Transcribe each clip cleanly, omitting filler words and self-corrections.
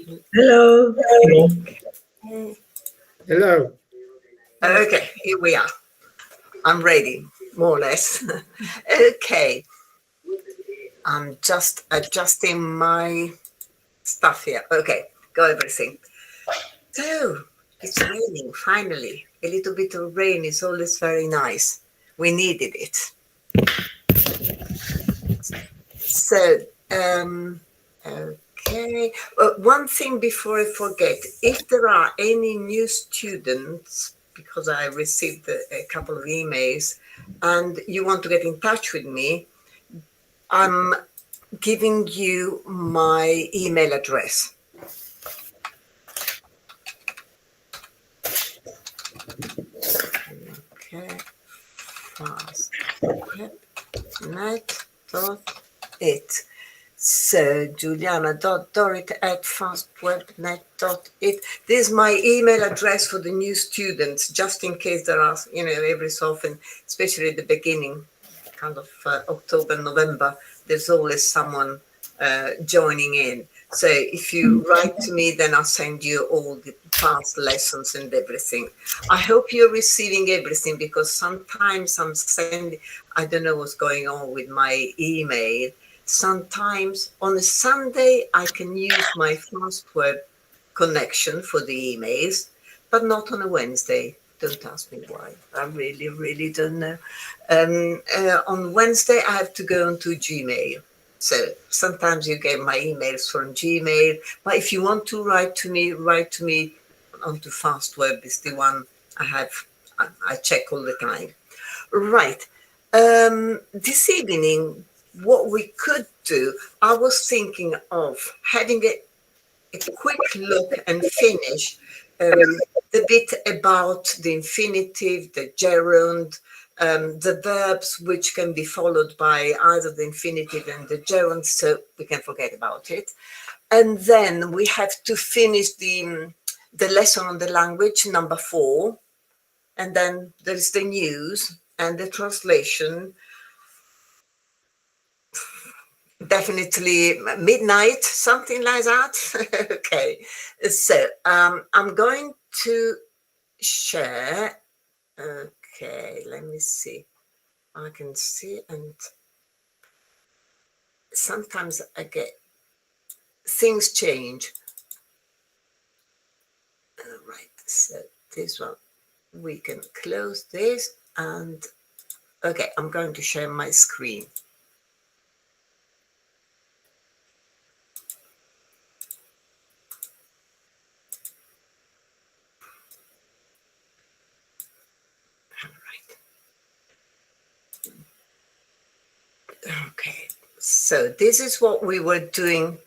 Hello. Hello. Hello. Okay, here we are. I'm ready, more or less. Okay, I'm just adjusting my stuff here. Okay, got everything. So, it's raining finally. A little bit of rain is always very nice. We needed it. So, okay. One thing before I forget, if there are any new students, because I received a couple of emails, and you want to get in touch with me, I'm giving you my email address. Okay, fastwebnet.it. So juliana.dorrit@fastwebnet.it. This is my email address for the new students, just in case there are, every so often, especially at the beginning, kind of October, November, there's always someone joining in. So if you write to me, then I'll send you all the past lessons and everything. I hope you're receiving everything, because sometimes I don't know what's going on with my email. Sometimes on a Sunday, I can use my FastWeb connection for the emails, but not on a Wednesday. Don't ask me why. I really, really don't know. On Wednesday, I have to go onto Gmail. So sometimes you get my emails from Gmail, but if you want to write to me onto FastWeb. Is the one I have. I check all the time. Right. This evening, what we could do, I was thinking of having a quick look and finish the bit about the infinitive, the gerund, the verbs which can be followed by either the infinitive and the gerund, so we can forget about it. And then we have to finish the lesson on the language, number 4. And then there's the news and the translation. Definitely midnight, something like that. Okay, so I'm going to share. Okay, let me see. I can see, and sometimes I get things change. Right, so this one, we can close this, and okay, I'm going to share my screen. Okay, so this is what we were doing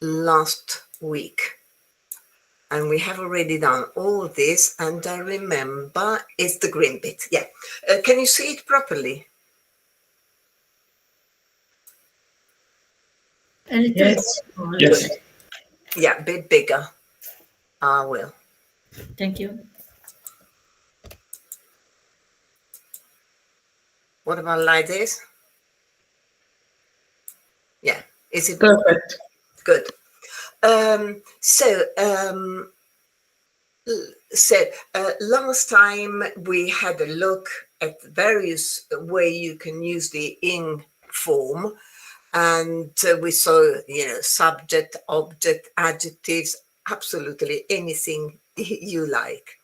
last week. And we have already done all this, and I remember it's the green bit. Yeah. Can you see it properly? Yes. Yes. Yeah, a bit bigger. I will. Thank you. What about like this? Yeah. Is it Perfect. good? Last time we had a look at various way you can use the ing form, and we saw, subject, object, adjectives, absolutely anything you like.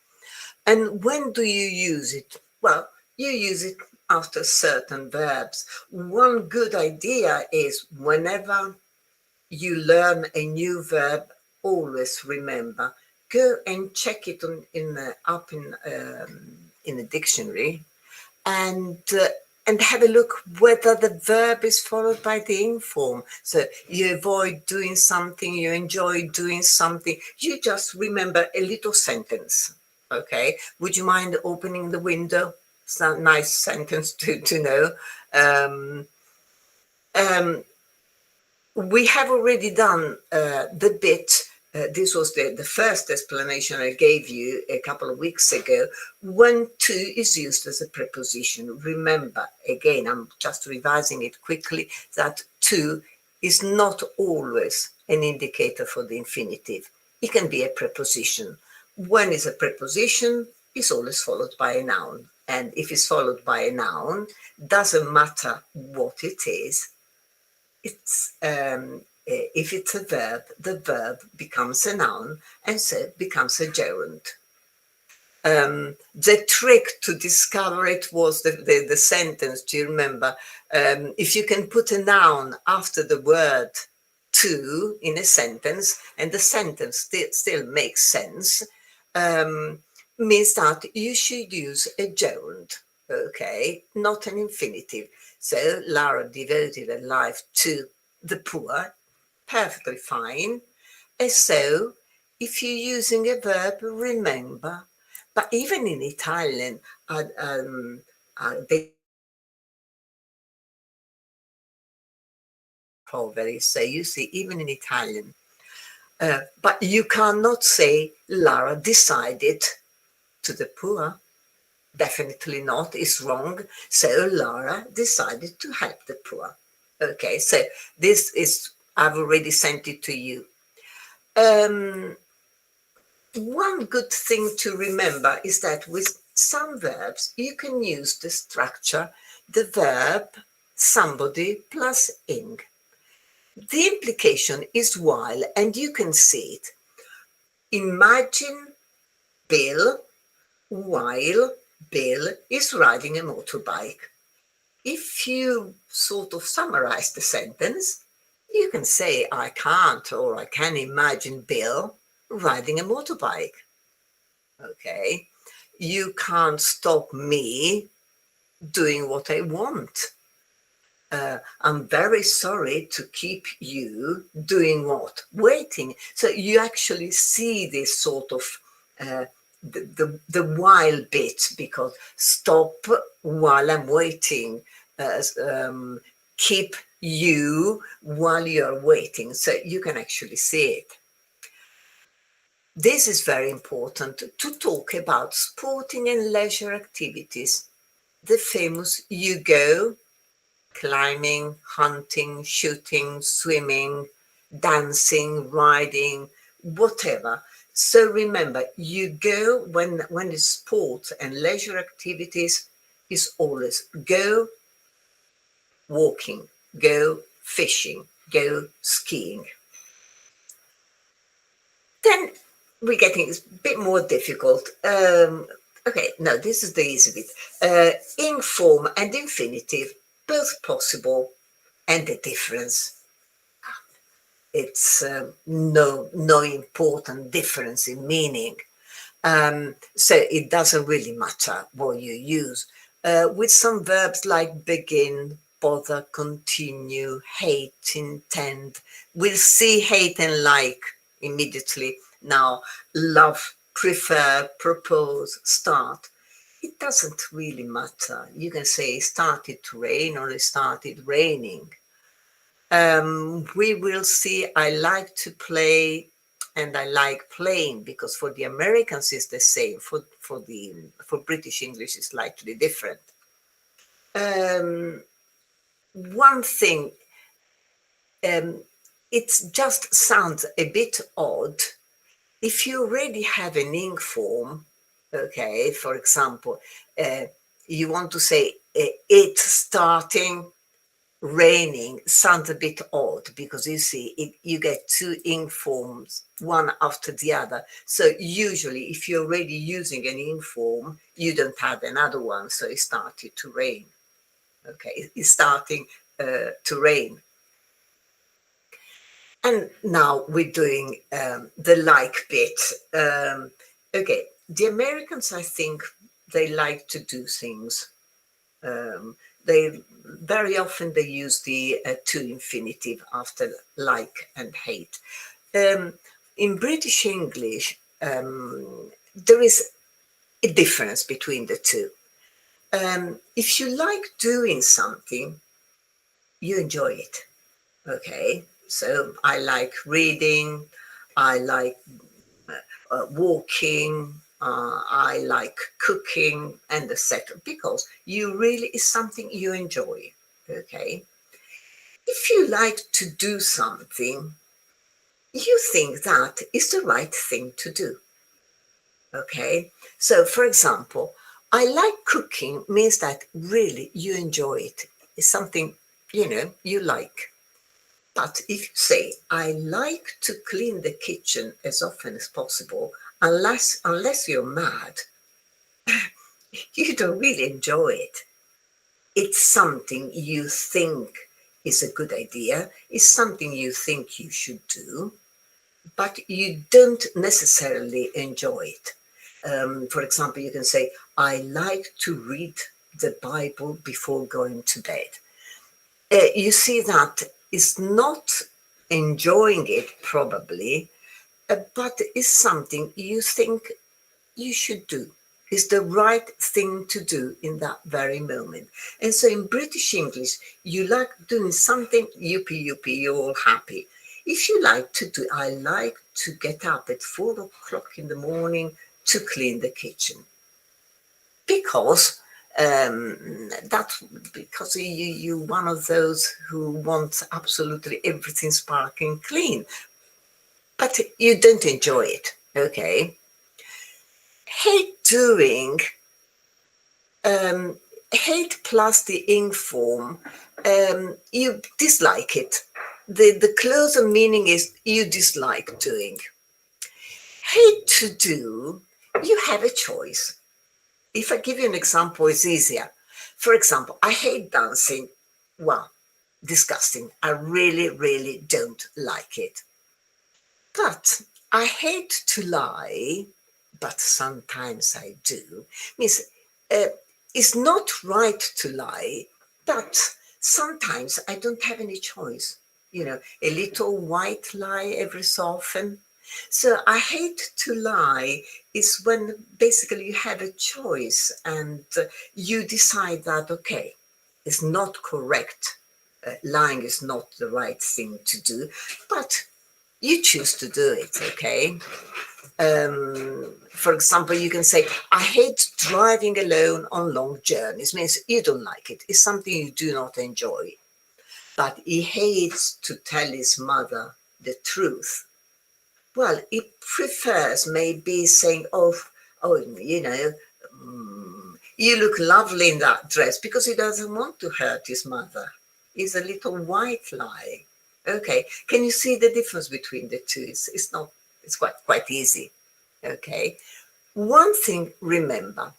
And when do you use it? Well, you use it after certain verbs. One good idea is whenever you learn a new verb, always remember, go and check it in the dictionary, and have a look whether the verb is followed by the ing form. So you avoid doing something, you enjoy doing something, you just remember a little sentence. Okay, would you mind opening the window? It's a nice sentence to know. We have already done the bit. This was the first explanation I gave you a couple of weeks ago, when to is used as a preposition. Remember, again, I'm just revising it quickly, that to is not always an indicator for the infinitive. It can be a preposition. When is a preposition, it's always followed by a noun. And if it's followed by a noun, doesn't matter what it is. If it's a verb, the verb becomes a noun and so becomes a gerund. The trick to discover it was the sentence. Do you remember? If you can put a noun after the word to in a sentence and the sentence still makes sense, means that you should use a gerund, okay, not an infinitive. So Lara devoted her life to the poor, perfectly fine. And so if you're using a verb, remember. But even in Italian, they poveri. So you see, even in Italian, but you cannot say Lara decided to the poor. Definitely not. It's wrong. So Lara decided to help the poor. Okay, so this is, I've already sent it to you. One good thing to remember is that with some verbs, you can use the structure, the verb, somebody plus ing. The implication is while, and you can see it. Imagine Bill while Bill is riding a motorbike. If you sort of summarize the sentence, you can say, I can't or I can imagine Bill riding a motorbike. Okay, you can't stop me doing what I want. I'm very sorry to keep you doing what? Waiting. So you actually see this sort of the while bit, because stop while I'm waiting, keep you while you're waiting. So you can actually see it. This is very important to talk about sporting and leisure activities. The famous you go, climbing, hunting, shooting, swimming, dancing, riding, whatever. So remember, you go when the sport and leisure activities is always go walking, go fishing, go skiing. Then we're getting a bit more difficult. Okay, no, this is the easy bit. Ing form and infinitive, both possible, and the difference. It's no important difference in meaning. So it doesn't really matter what you use. With some verbs like begin, bother, continue, hate, intend, we'll see hate and like immediately. Now, love, prefer, propose, start. It doesn't really matter. You can say it started to rain or it started raining. We will see I like to play and I like playing, because for the Americans it's the same. For British English it's slightly different. One thing, it just sounds a bit odd if you already have an ing form. Okay, for example, you want to say it starting raining sounds a bit odd, because you see you get two ing forms one after the other. So usually if you're already using an ing form, you don't add another one. So it started to rain. Okay, it's starting to rain. And now we're doing the like bit. Okay, the Americans, I think they like to do things. They very often they use the to infinitive after like and hate. In British English, there is a difference between the two. If you like doing something, you enjoy it. Okay, so I like reading, I like walking, I like cooking, and etc. Because you really is something you enjoy. Okay, if you like to do something, you think that is the right thing to do. Okay, so for example, I like cooking means that really you enjoy it. It's something, you like. But if you say, I like to clean the kitchen as often as possible, unless you're mad, you don't really enjoy it. It's something you think is a good idea, it's something you think you should do, but you don't necessarily enjoy it. For example, you can say, I like to read the Bible before going to bed. You see that it's not enjoying it probably, but it's something you think you should do. It's the right thing to do in that very moment. And so in British English, you like doing something, yuppie, you're all happy. If you like to do, I like to get up at 4 o'clock in the morning to clean the kitchen. Because that's because you're one of those who wants absolutely everything sparkling clean, but you don't enjoy it. Okay. Hate doing, hate plus the ing form, you dislike it. The closer meaning is you dislike doing. Hate to do, you have a choice. If I give you an example, it's easier. For example, I hate dancing. Well, disgusting. I really, really don't like it. But I hate to lie, but sometimes I do. Means it's not right to lie, but sometimes I don't have any choice. A little white lie every so often. So I hate to lie is when basically you have a choice and you decide that, okay, it's not correct. Lying is not the right thing to do, but you choose to do it, okay? For example, you can say, I hate driving alone on long journeys. Means you don't like it. It's something you do not enjoy. But he hates to tell his mother the truth. Well, he prefers maybe saying, oh, you look lovely in that dress, because he doesn't want to hurt his mother. It's a little white lie. Okay, can you see the difference between the two? It's quite easy. Okay, one thing, remember,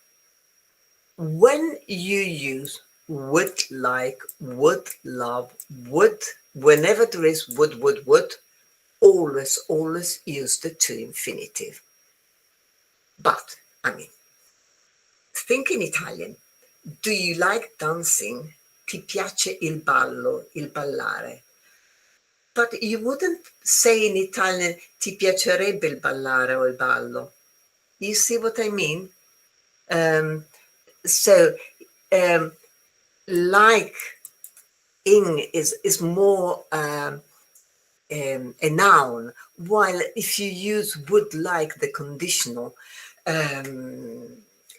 when you use would like, would love, would, whenever there is would, always use the to infinitive. But, think in Italian. Do you like dancing? Ti piace il ballo, il ballare? But you wouldn't say in Italian, ti piacerebbe il ballare o il ballo. You see what I mean? So, like ing is more a noun, while if you use would like the conditional,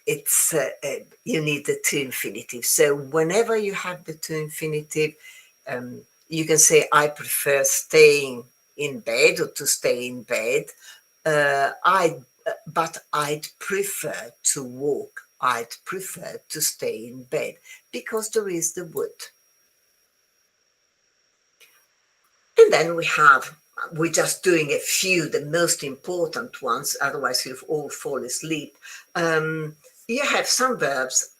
it's you need the to infinitive. So whenever you have the to infinitive, you can say, I prefer staying in bed, or to stay in bed. But I'd prefer to walk. I'd prefer to stay in bed, because there is the would. And then we're just doing a few, the most important ones, otherwise you'll all fall asleep. You have some verbs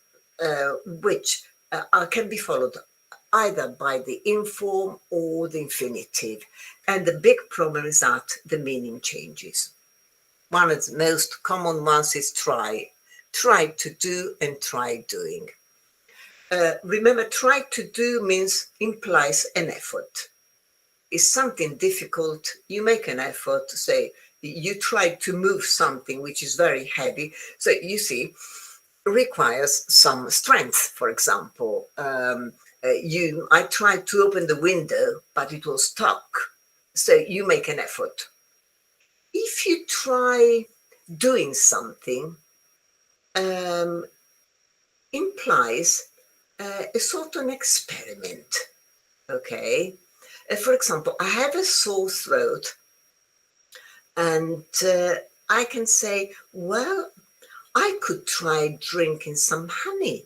which can be followed either by the inform or the infinitive. And the big problem is that the meaning changes. One of the most common ones is try. Try to do and try doing. Remember, try to do implies an effort. Is something difficult, you make an effort to say, you try to move something which is very heavy. So you see, requires some strength. For example, I tried to open the window, but it was stuck. So you make an effort. If you try doing something, implies a sort of an experiment. Okay. For example, I have a sore throat. And I can say, well, I could try drinking some honey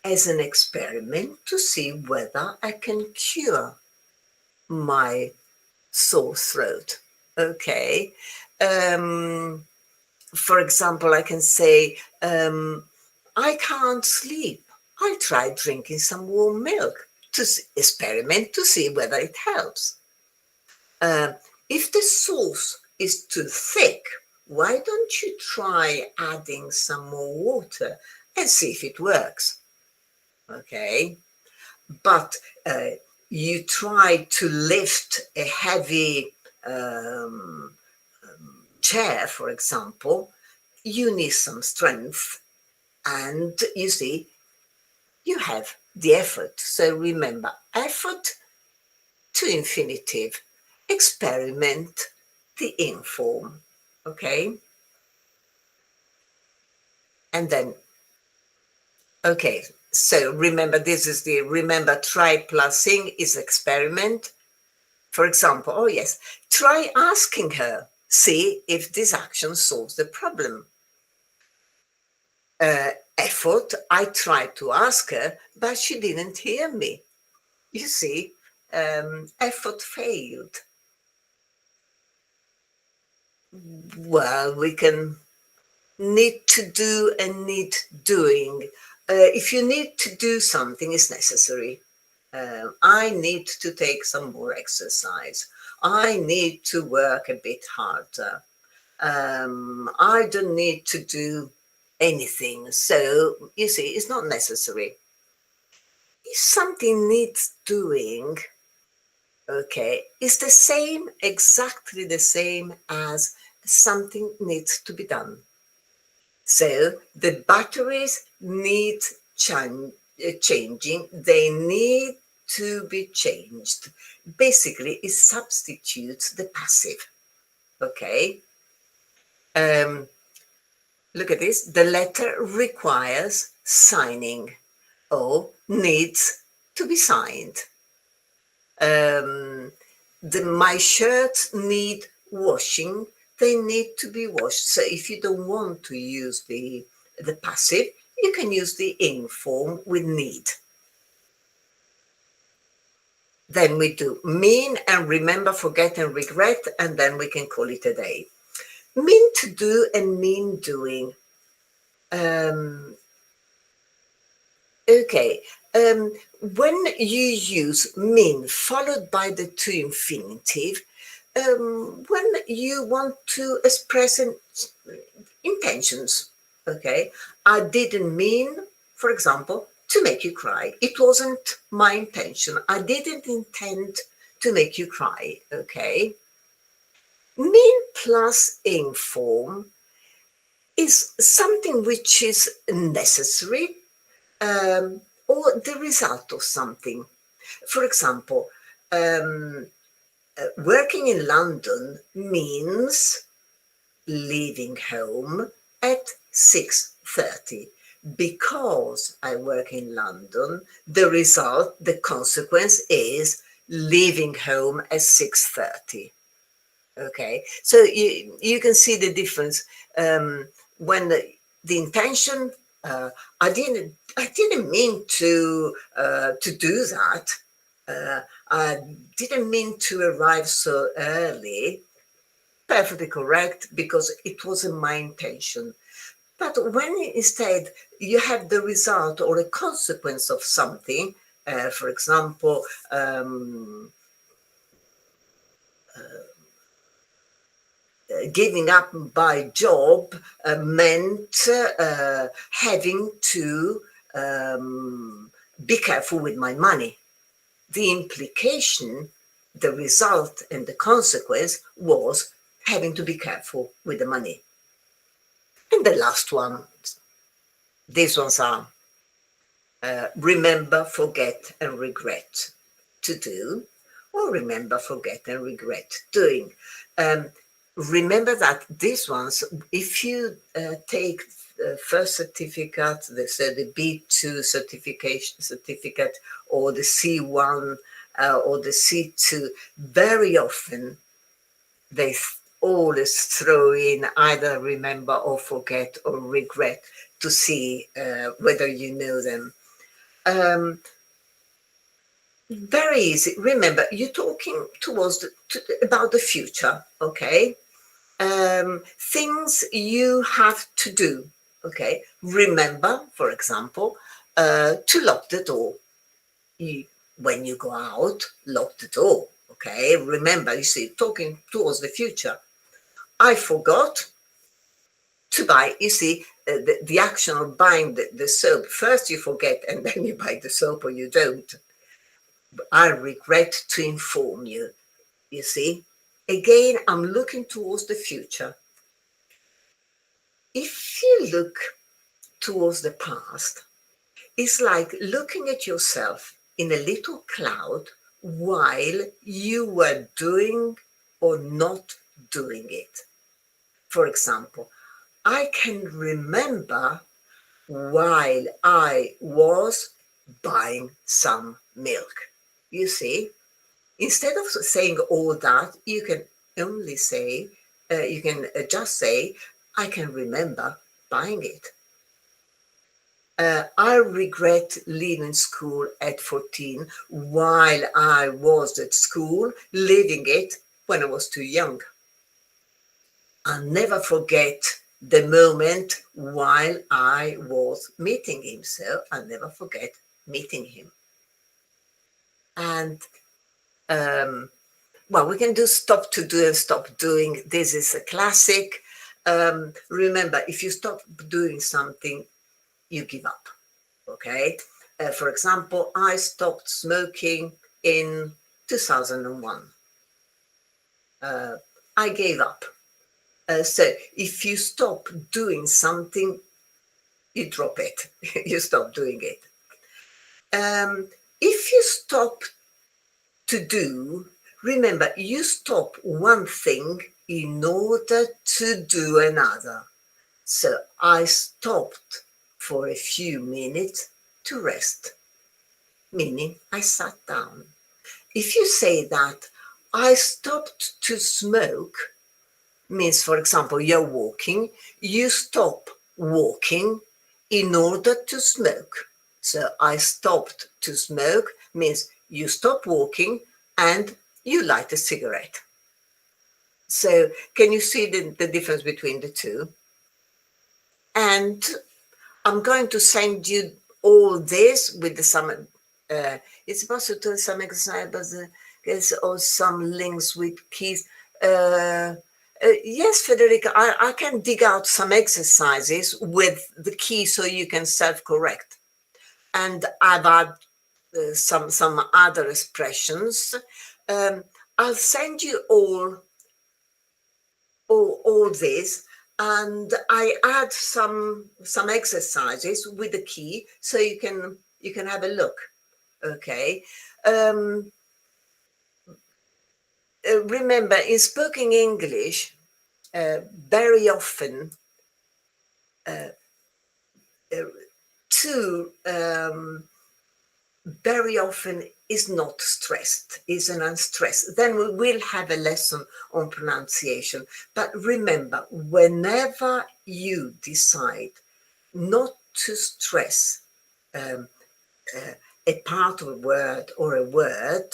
as an experiment to see whether I can cure my sore throat. Okay. For example, I can say, I can't sleep. I'll try drinking some warm milk to experiment to see whether it helps. If the sauce is too thick, why don't you try adding some more water and see if it works? Okay. But you try to lift a heavy chair, for example, you need some strength. And you see, you have the effort. So remember, effort to infinitive, experiment the inform. Okay. And then, okay. So remember, this is the remember try plus sing is experiment. For example, oh yes, try asking her, see if this action solves the problem. Effort, I tried to ask her, but she didn't hear me. You see, effort failed. Well, we can need to do and need doing. If you need to do something, it's necessary. I need to take some more exercise. I need to work a bit harder. I don't need to do anything. So, you see, it's not necessary. If something needs doing, okay, it's the same, exactly the same as something needs to be done. So the batteries need changing, they need to be changed. Basically, it substitutes the passive. Okay. Look at this. The letter requires signing or needs to be signed. My shirts need washing. They need to be washed. So if you don't want to use the passive, you can use the inform with need. Then we do mean and remember, forget and regret, and then we can call it a day. Mean to do and mean doing. Okay. When you use mean followed by the to infinitive, when you want to express intentions, okay, I didn't mean, for example, to make you cry. It wasn't my intention. I didn't intend to make you cry, okay. Mean plus inform is something which is necessary or the result of something. For example, working in London means leaving home at 6:30. Because I work in London, the result, the consequence is leaving home at 6:30. Okay, so you can see the difference when the intention. I didn't mean to do that. I didn't mean to arrive so early. Perfectly correct, because it wasn't my intention. But when instead you have the result or a consequence of something, for example, giving up my job meant having to be careful with my money. The implication, the result, and the consequence was having to be careful with the money. And the last one, these ones are remember, forget, and regret to do, or remember, forget, and regret doing. Remember that these ones, if you take the first certificate, the B2 certificate, or the C1 or the C2, very often they always throw in either remember or forget or regret to see whether you know them. Very easy. Remember, you're talking about the future, okay? Things you have to do, okay? Remember, for example, to lock the door. When you go out, lock the door, okay? Remember, you see, talking towards the future. I forgot to buy, you see, the action of buying the soap. First you forget and then you buy the soap or you don't. I regret to inform you, you see. Again, I'm looking towards the future. If you look towards the past, it's like looking at yourself in a little cloud while you were doing or not doing it. For example, I can remember while I was buying some milk. You see, instead of saying all that, you can only say, you can just say, I can remember buying it. I regret leaving school at 14 while I was at school, leaving it when I was too young. I'll never forget the moment while I was meeting him. So I'll never forget meeting him. And well, we can do stop to do and stop doing. This is a classic. Remember, if you stop doing something, you give up. Okay. For example, I stopped smoking in 2001. I gave up. So if you stop doing something, you drop it. You stop doing it. If you stop to do, remember, you stop one thing in order to do another. So I stopped for a few minutes to rest, meaning I sat down. If you say that I stopped to smoke, means, for example, you're walking, you stop walking in order to smoke. So I stopped to smoke means you stop walking and you light a cigarette. So can you see the difference between the two? And I'm going to send you all this with some, it's possible to some examples, there's also some links with keys. Yes, Federica, I can dig out some exercises with the key so you can self-correct. And I've had some other expressions. I'll send you all this, and I add some exercises with the key so you can have a look. Okay. Remember, in spoken English, very often very often is not stressed, is an unstressed. Then we will have a lesson on pronunciation. But remember, whenever you decide not to stress a part of a word or a word,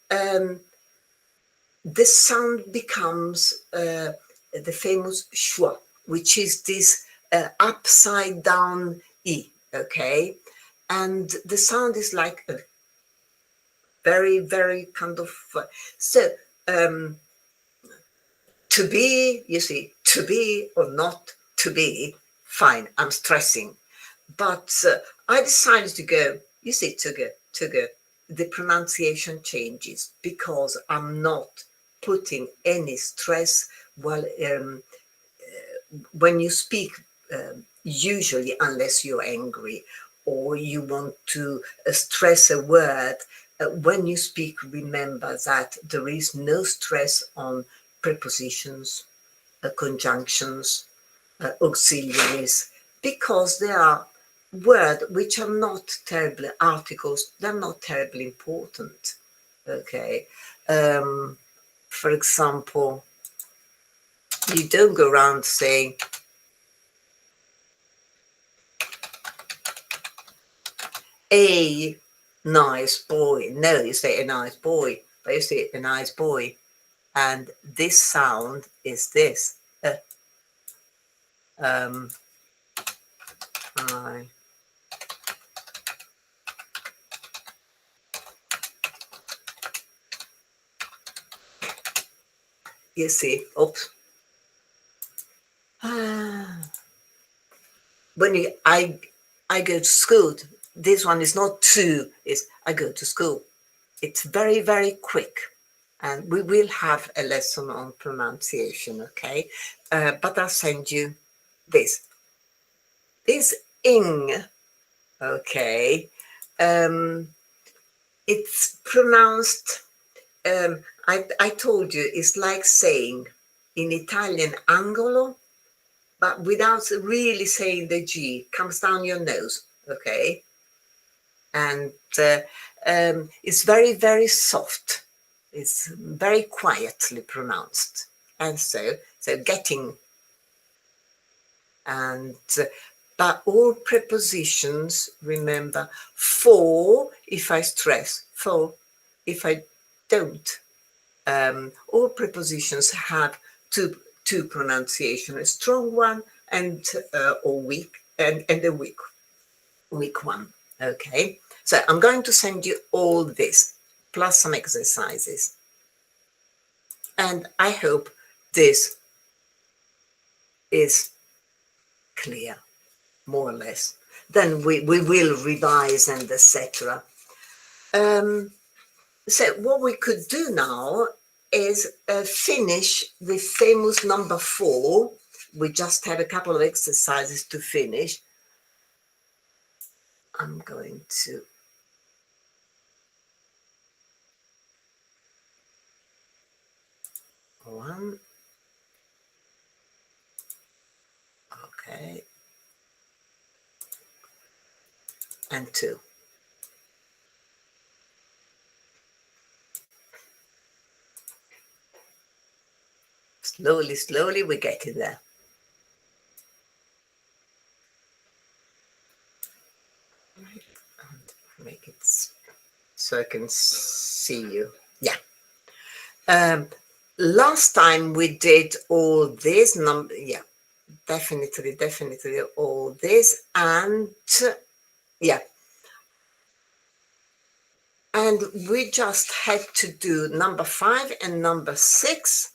the sound becomes the famous schwa, which is this upside down E, okay? And the sound is like a very, very kind of, so to be, you see, to be or not to be, fine, I'm stressing. But I decided to go, you see, to go. The pronunciation changes because I'm not putting any stress while when you speak, usually, unless you're angry or you want to stress a word, when you speak, remember that there is no stress on prepositions, conjunctions, auxiliaries, because they are words which are not terribly articles, they're not terribly important. Okay. For example, You don't go around saying, a nice boy. No, you say a nice boy, but you say a nice boy. And this sound is this. You see, oops. When I go to school, this one is not to, it's I go to school. It's very, very quick. And we will have a lesson on pronunciation, okay? But I'll send you this. This ing, okay? It's pronounced, I told you, it's like saying in Italian angolo, but without really saying the G, comes down your nose, okay? And it's very, very soft. It's very quietly pronounced. And so getting, and but all prepositions, remember, for if I stress, for if I don't. All prepositions have two pronunciation, a strong one and or weak, and a weak one. Okay, so I'm going to send you all this plus some exercises, and I hope this is clear, more or less. Then we will revise and etc. So what we could do now is finish the famous number 4. We just had a couple of exercises to finish. I'm going to one. Okay. And 2. Slowly, slowly, we're getting there. And make it so I can see you. Yeah. Last time we did all this number. Yeah, definitely all this, and yeah. And we just had to do number 5 and number 6.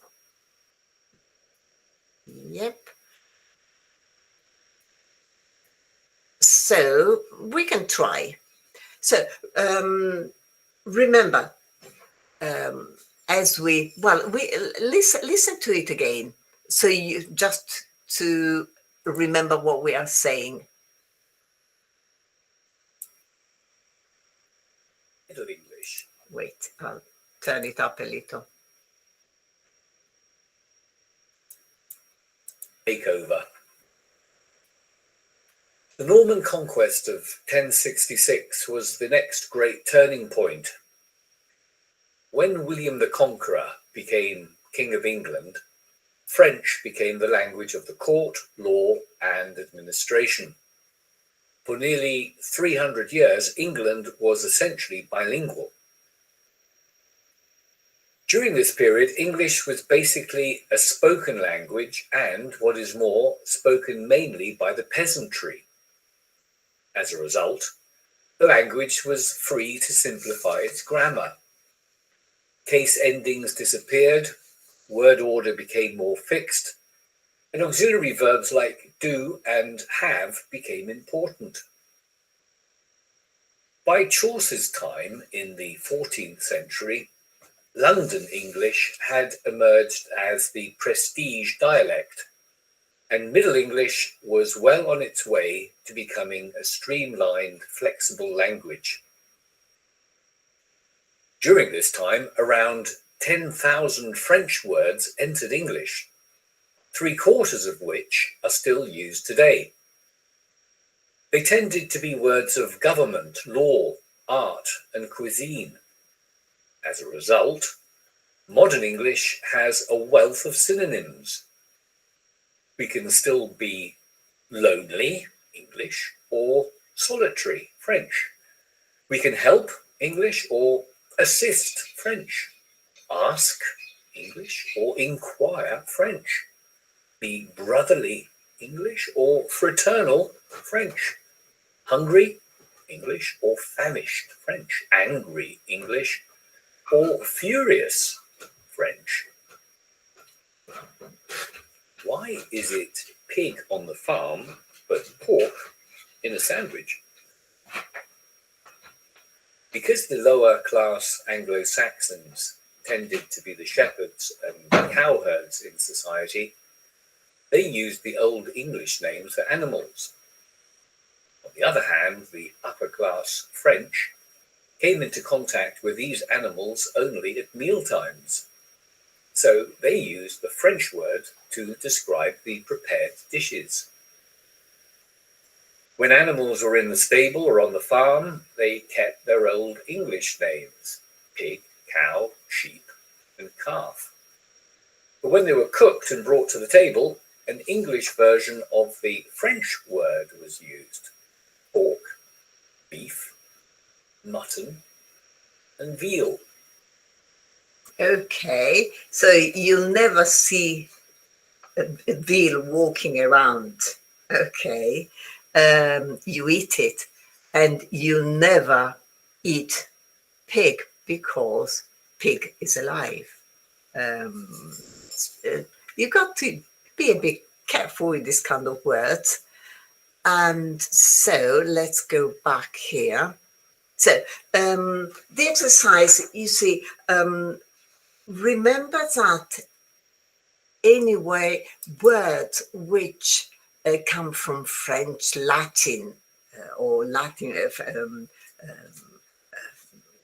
Yep. So we can try. So remember, as we listen to it again. So you just to remember what we are saying. Of English. Wait, I'll turn it up a little. Takeover. The Norman conquest of 1066 was the next great turning point. When William the Conqueror became King of England, French became the language of the court, law, and administration. For nearly 300 years, England was essentially bilingual. During this period, English was basically a spoken language and, what is more, spoken mainly by the peasantry. As a result, the language was free to simplify its grammar. Case endings disappeared, word order became more fixed, and auxiliary verbs like do and have became important. By Chaucer's time, in the 14th century, London English had emerged as the prestige dialect, and Middle English was well on its way to becoming a streamlined, flexible language. During this time, around 10,000 French words entered English, 3/4 of which are still used today. They tended to be words of government, law, art, and cuisine. As a result, modern English has a wealth of synonyms, We can still be lonely, English, or solitary, French. We can help, English, or assist, French. Ask, English, or inquire, French. Be brotherly, English, or fraternal, French. Hungry, English, or famished, French. Angry, English, or furious, French. Why is it pig on the farm, but pork in a sandwich? Because the lower class Anglo-Saxons tended to be the shepherds and cowherds in society, they used the Old English names for animals. On the other hand, the upper class French came into contact with these animals only at mealtimes. So they used the French word to describe the prepared dishes. When animals were in the stable or on the farm, they kept their Old English names: pig, cow, sheep, and calf. But when they were cooked and brought to the table, an English version of the French word was used: pork, beef, mutton, and veal. Okay, so you'll never see a veal walking around. Okay, you eat it, and you'll never eat pig because pig is alive. You got to be a bit careful with this kind of words. And so let's go back here. So the exercise, you see, remember that anyway, words which come from French, Latin, or Latin,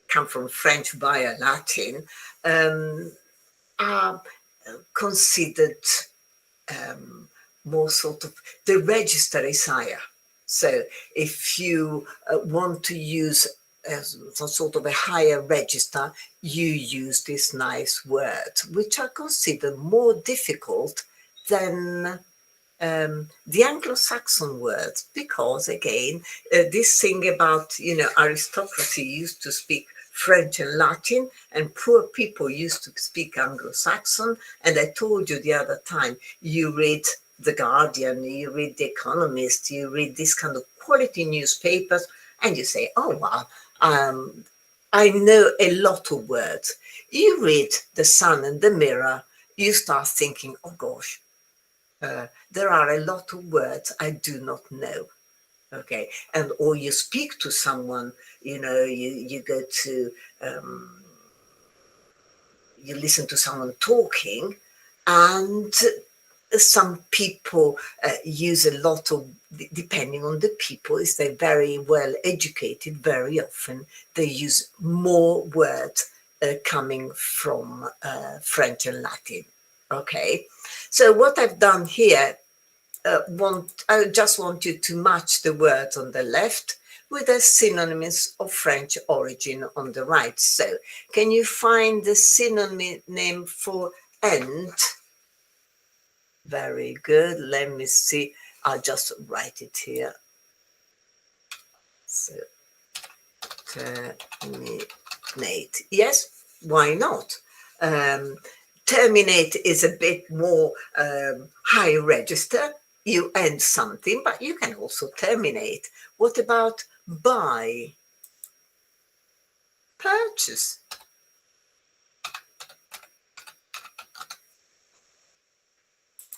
come from French via Latin, are considered more sort of, the register is higher. So if you want to use some sort of a higher register, you use these nice words, which are considered more difficult than the Anglo-Saxon words, because again, this thing about, aristocracy used to speak French and Latin, and poor people used to speak Anglo-Saxon. And I told you the other time, you read The Guardian, you read The Economist, you read this kind of quality newspapers, and you say, oh, wow, I know a lot of words. You read The Sun and The Mirror, you start thinking, oh gosh, there are a lot of words I do not know. Okay, and or you speak to someone, you go to, you listen to someone talking, and some people use a lot of, depending on the people, if they're very well educated, very often they use more words coming from French and Latin. Okay, so what I've done here, I just want you to match the words on the left with the synonyms of French origin on the right. So can you find the synonym for end? Very good. Let me see. I'll just write it here. So terminate. Yes, why not? Terminate is a bit more high register. You end something, but you can also terminate. What about buy? Purchase.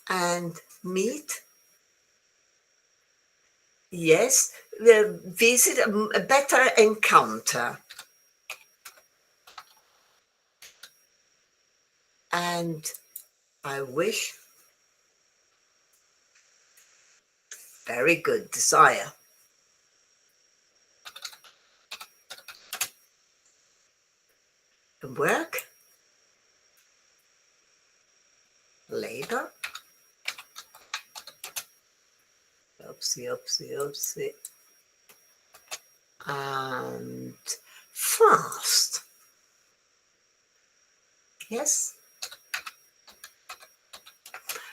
And meet? Yes, visit, a better encounter. And I wish. Very good. Desire. Work. Labor. Oopsie. And fast. Yes.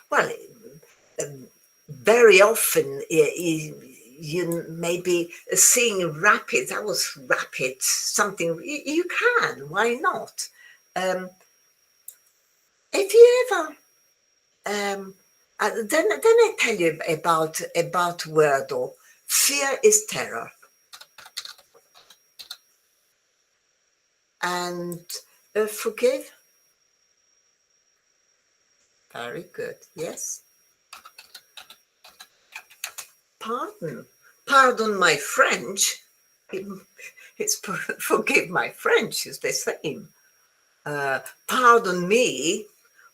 Well, very often you maybe seeing rapid, that was rapid, something, you can, why not? If you ever, then I tell you about Wordle. Fear is terror. And forgive. Very good, yes. Pardon. Pardon my French. It's forgive my French is the same. Pardon me,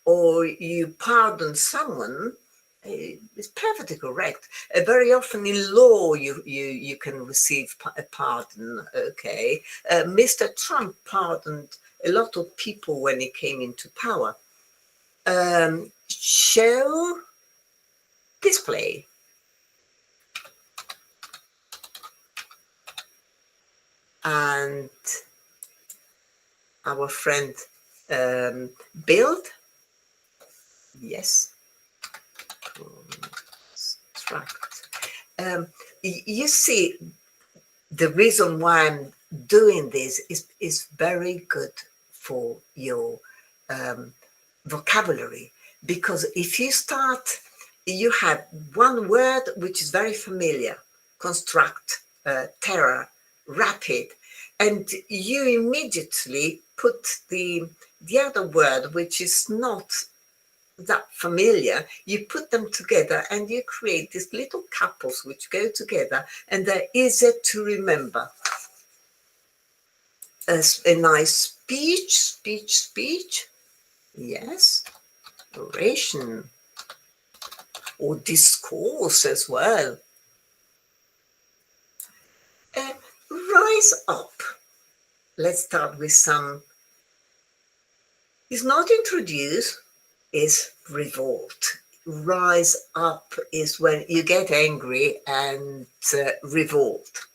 or you pardon someone, is perfectly correct. Very often in law, you can receive a pardon. Okay, Mr. Trump pardoned a lot of people when he came into power. Show, display. And our friend build, yes. Construct. You see, the reason why I'm doing this is very good for your vocabulary, because if you start, you have one word which is very familiar, construct, terror, rapid, and you immediately put the other word which is not that familiar, you put them together and you create these little couples which go together, and they're easy to remember. A nice speech, yes, oration, or discourse as well. Rise up. Let's start with some. Is not introduce, is revolt. Rise up is when you get angry and revolt.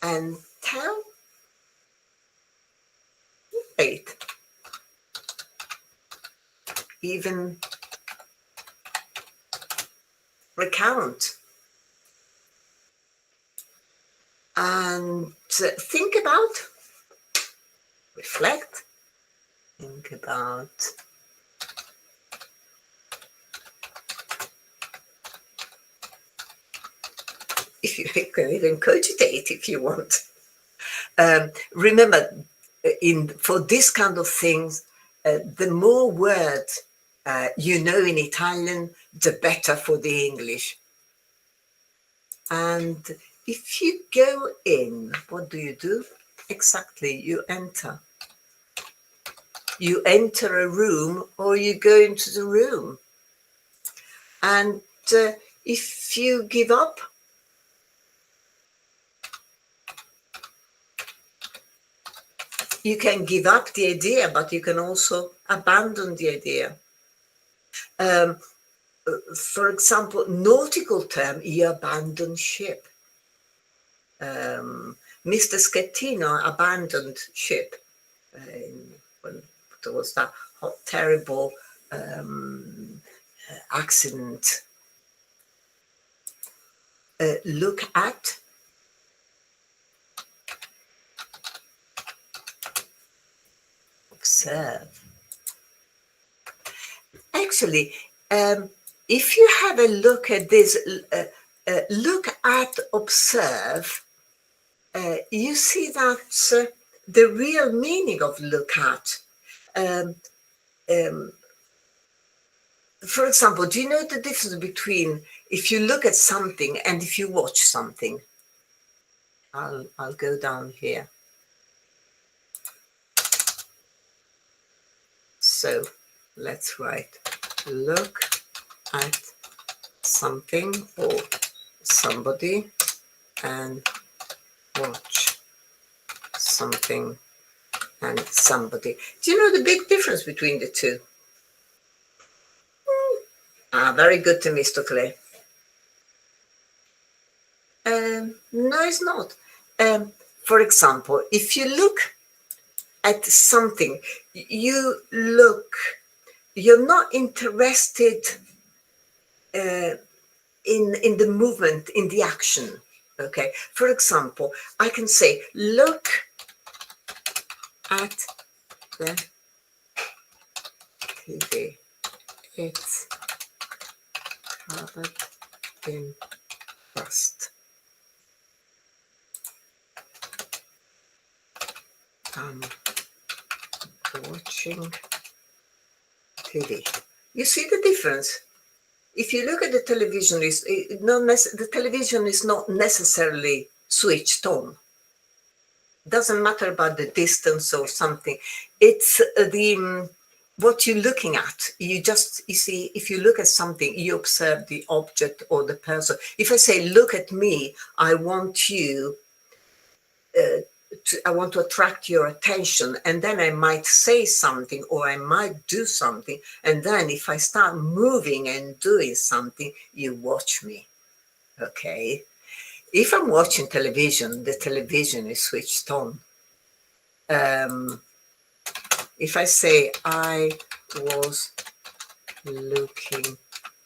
And tell, wait, even recount. And think about, reflect, think about. If you can even cogitate if you want. Remember, for this kind of things, the more words you know in Italian, the better for the English. And if you go in, what do? Exactly, you enter. You enter a room or you go into the room. And if you give up, you can give up the idea, but you can also abandon the idea. For example, nautical term, you abandon ship. Mr. Schettino abandoned ship when there was that terrible accident. Look at, observe. Actually, if you have a look at this, look at, observe, you see that the real meaning of look at. For example, do you know the difference between if you look at something and if you watch something? I'll go down here. So let's write look at something or somebody and watch something and somebody. Do you know the big difference between the two? Very good to Mr. Clay. No, it's not. For example, if you look at something, you look you're not interested in the movement, in the action. Okay, for example, I can say, look at the TV. It's covered in dust. I'm watching TV. You see the difference? If you look at the television, the television is not necessarily switched on. Doesn't matter about the distance or something. It's what you're looking at. You see, if you look at something, you observe the object or the person. If I say, look at me, I want you I want to attract your attention, and then I might say something or I might do something, and then if I start moving and doing something, you watch me. Okay, if I'm watching television, the television is switched on. If I say I was looking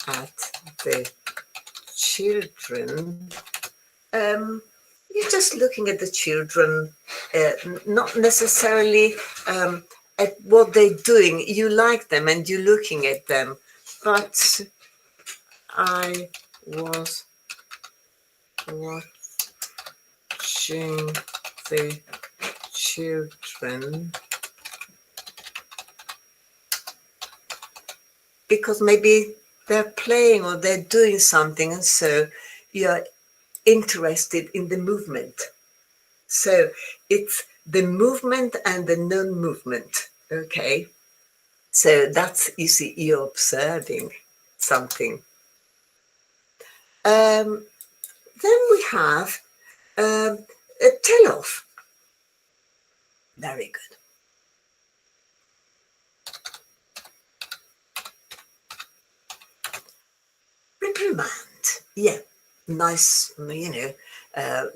at the children, you're just looking at the children, not necessarily at what they're doing. You like them and you're looking at them, but I was watching the children because maybe they're playing or they're doing something, and so you're interested in the movement. So it's the movement and the non-movement. Okay, so that's, you see, you're observing something. Then we have a tell-off. Very good. Reprimand. Yeah, nice, a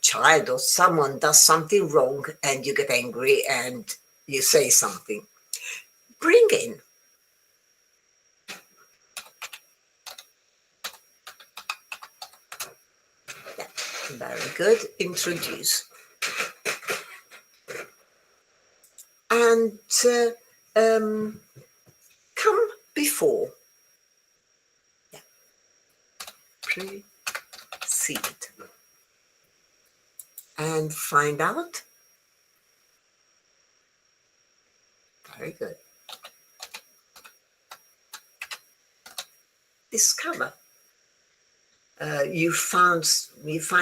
child or someone does something wrong and you get angry and you say something. Bring in. Yeah, very good. Introduce. And come before. Yeah. Precede. And find out. Very good. Discover. You find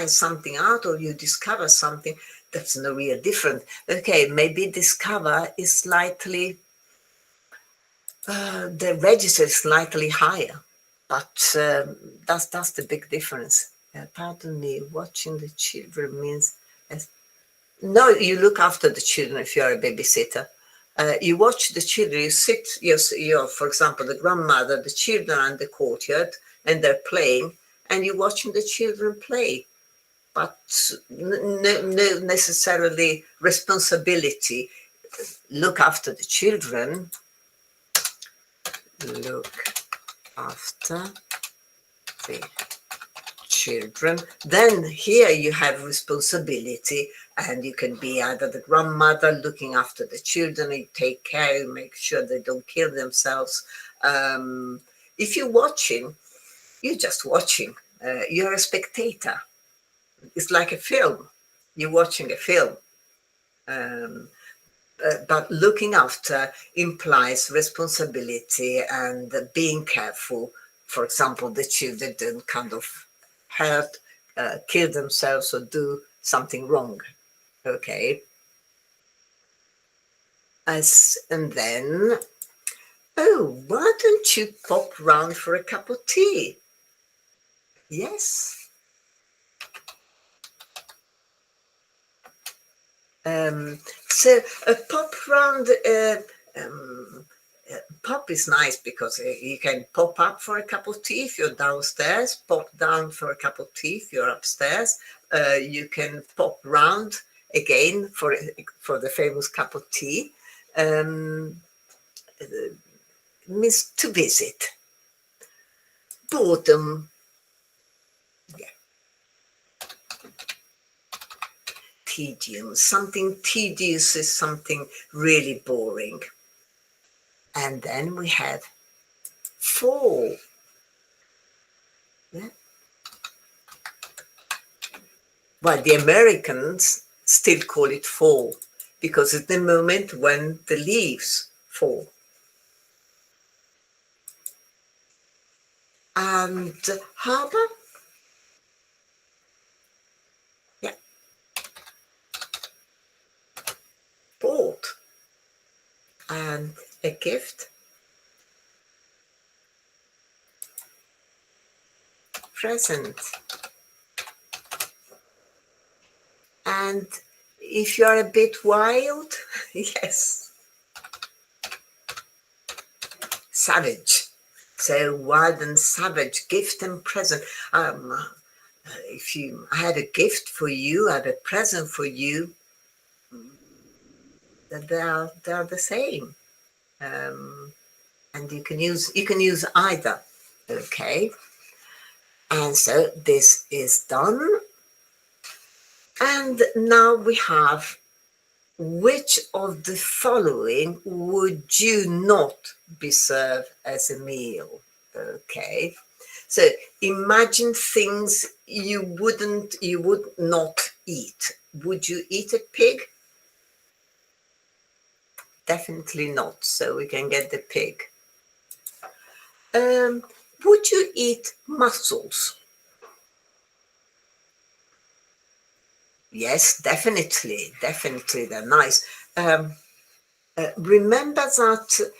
something out, or you discover something that's no real different. Okay, maybe discover is slightly, the register is slightly higher, but that's the big difference. Pardon me, watching the children means, no, you look after the children if you're a babysitter. You watch the children, you sit, you're, for example, the grandmother, the children are in the courtyard and they're playing, and you're watching the children play, but no necessarily responsibility. Look after the children. Look after the children. Then here you have responsibility, and you can be either the grandmother looking after the children, you take care, you make sure they don't kill themselves. If you're watching, you're just watching. You're a spectator. It's like a film. You're watching a film. But looking after implies responsibility and being careful. For example, the children don't kind of hurt, kill themselves or do something wrong. Okay. And then, oh, why don't you pop round for a cup of tea? Yes. So a pop round, pop is nice because you can pop up for a cup of tea if you're downstairs, pop down for a cup of tea if you're upstairs. You can pop round again for the famous cup of tea. means to visit. Boredom. Yeah. Tedium. Something tedious is something really boring. And then we have fall. Yeah. Well, the Americans still call it fall because it's the moment when the leaves fall. And harbor. Yeah. Port. And a gift. Present. And if you are a bit wild, yes, savage. So wild and savage, gift and present. If I had a gift for you, I had a present for you, they are the same. And you can use either. Okay. And so this is done. And now we have, which of the following would you not be served as a meal? Okay. So imagine things you would not eat. Would you eat a pig? Definitely not. So we can get the pig. Would you eat mussels? Yes, definitely, they're nice. Remember that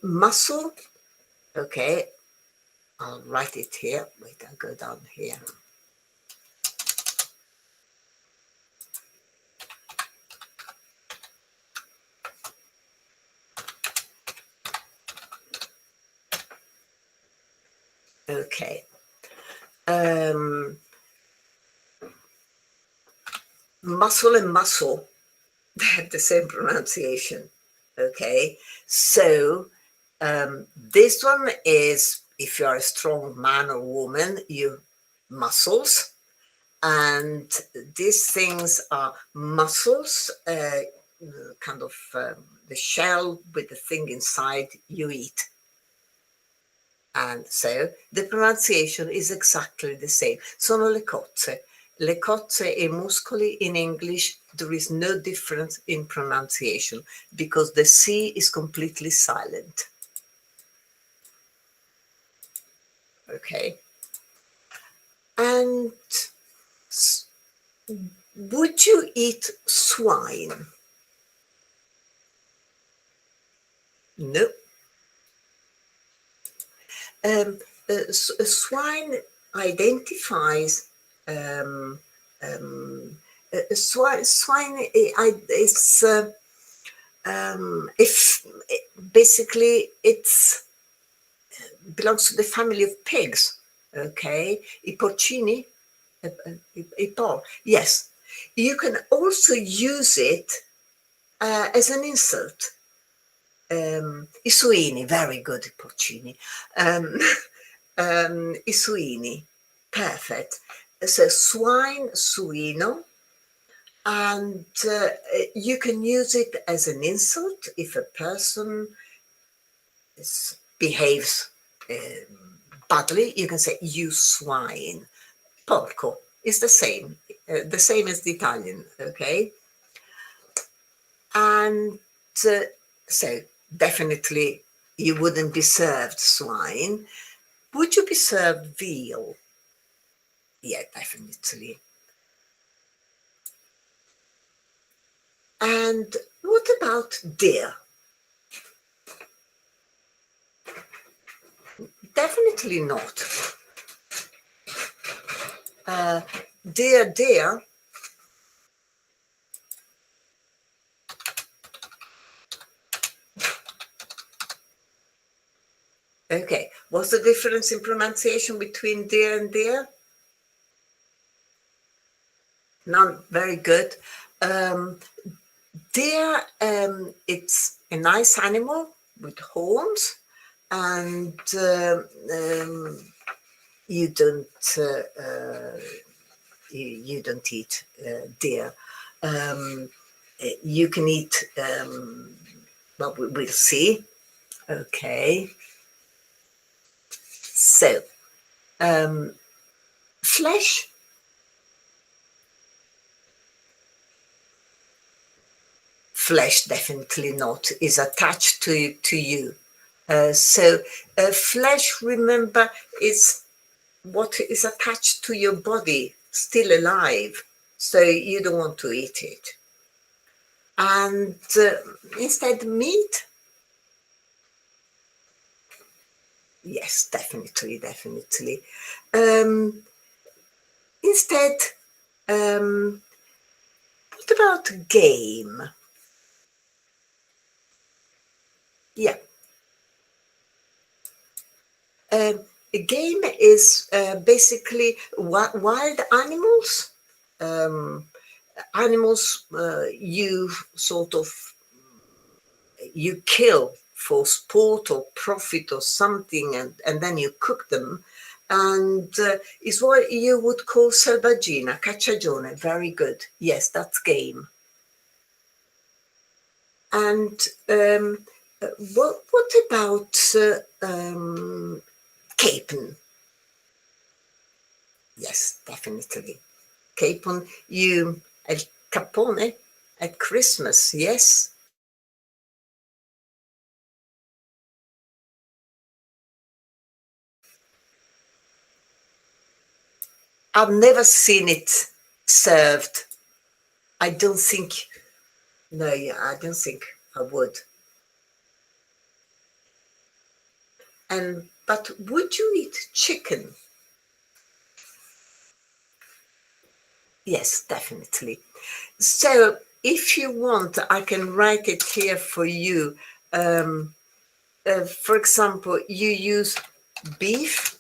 mussel. Okay, I'll write it here. Wait, I'll go down here. Okay. Mussel and mussel, they have the same pronunciation. Okay, so this one is, if you're a strong man or woman, you muscles. And these things are mussels, kind of the shell with the thing inside you eat. And so the pronunciation is exactly the same. Sono le cozze. Le cozze e muscoli in English, there is no difference in pronunciation because the C is completely silent. Okay. And would you eat swine? No. Swine identifies swine is if basically it's belongs to the family of pigs. Okay, I porcini, I pork. Yes, you can also use it as an insult. I suini, very good, porcini. I suini, perfect. So swine, suino, and you can use it as an insult if a person behaves badly. You can say you swine. Porco is the same as the Italian. Okay, and so definitely you wouldn't be served swine. Would you be served veal? Yeah, definitely. And what about deer? Definitely not. Deer. Okay, what's the difference in pronunciation between deer and deer? None. Very good. Deer, it's a nice animal with horns, and you don't you don't eat deer. You can eat. Well, we'll see. Okay. So, flesh. Flesh definitely not is attached to you. So flesh, remember, is what is attached to your body, still alive. So you don't want to eat it. And instead, meat. Yes, definitely. Instead, what about game? Yeah. A game is basically wild animals. Animals you sort of you kill for sport or profit or something, and then you cook them, and is what you would call selvaggina, cacciagione. Very good. Yes, that's game. And what about capon? Yes, definitely. Capon, you el capone at Christmas, yes. I've never seen it served. I don't think, no, yeah, I don't think I would. But would you eat chicken? Yes, definitely. So if you want, I can write it here for you. For example, you use beef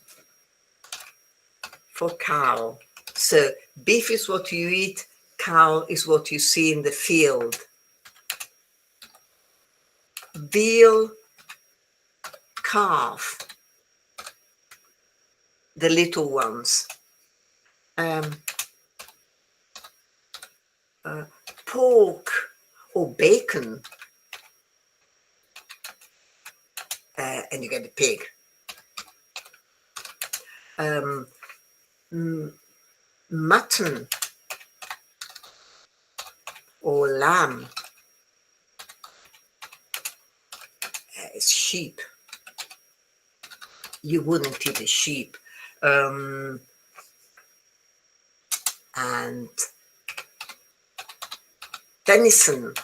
for cow. So beef is what you eat, cow is what you see in the field. Veal, calf, the little ones. Pork or bacon, and you get a pig. Mutton or lamb, sheep. You wouldn't eat a sheep. And venison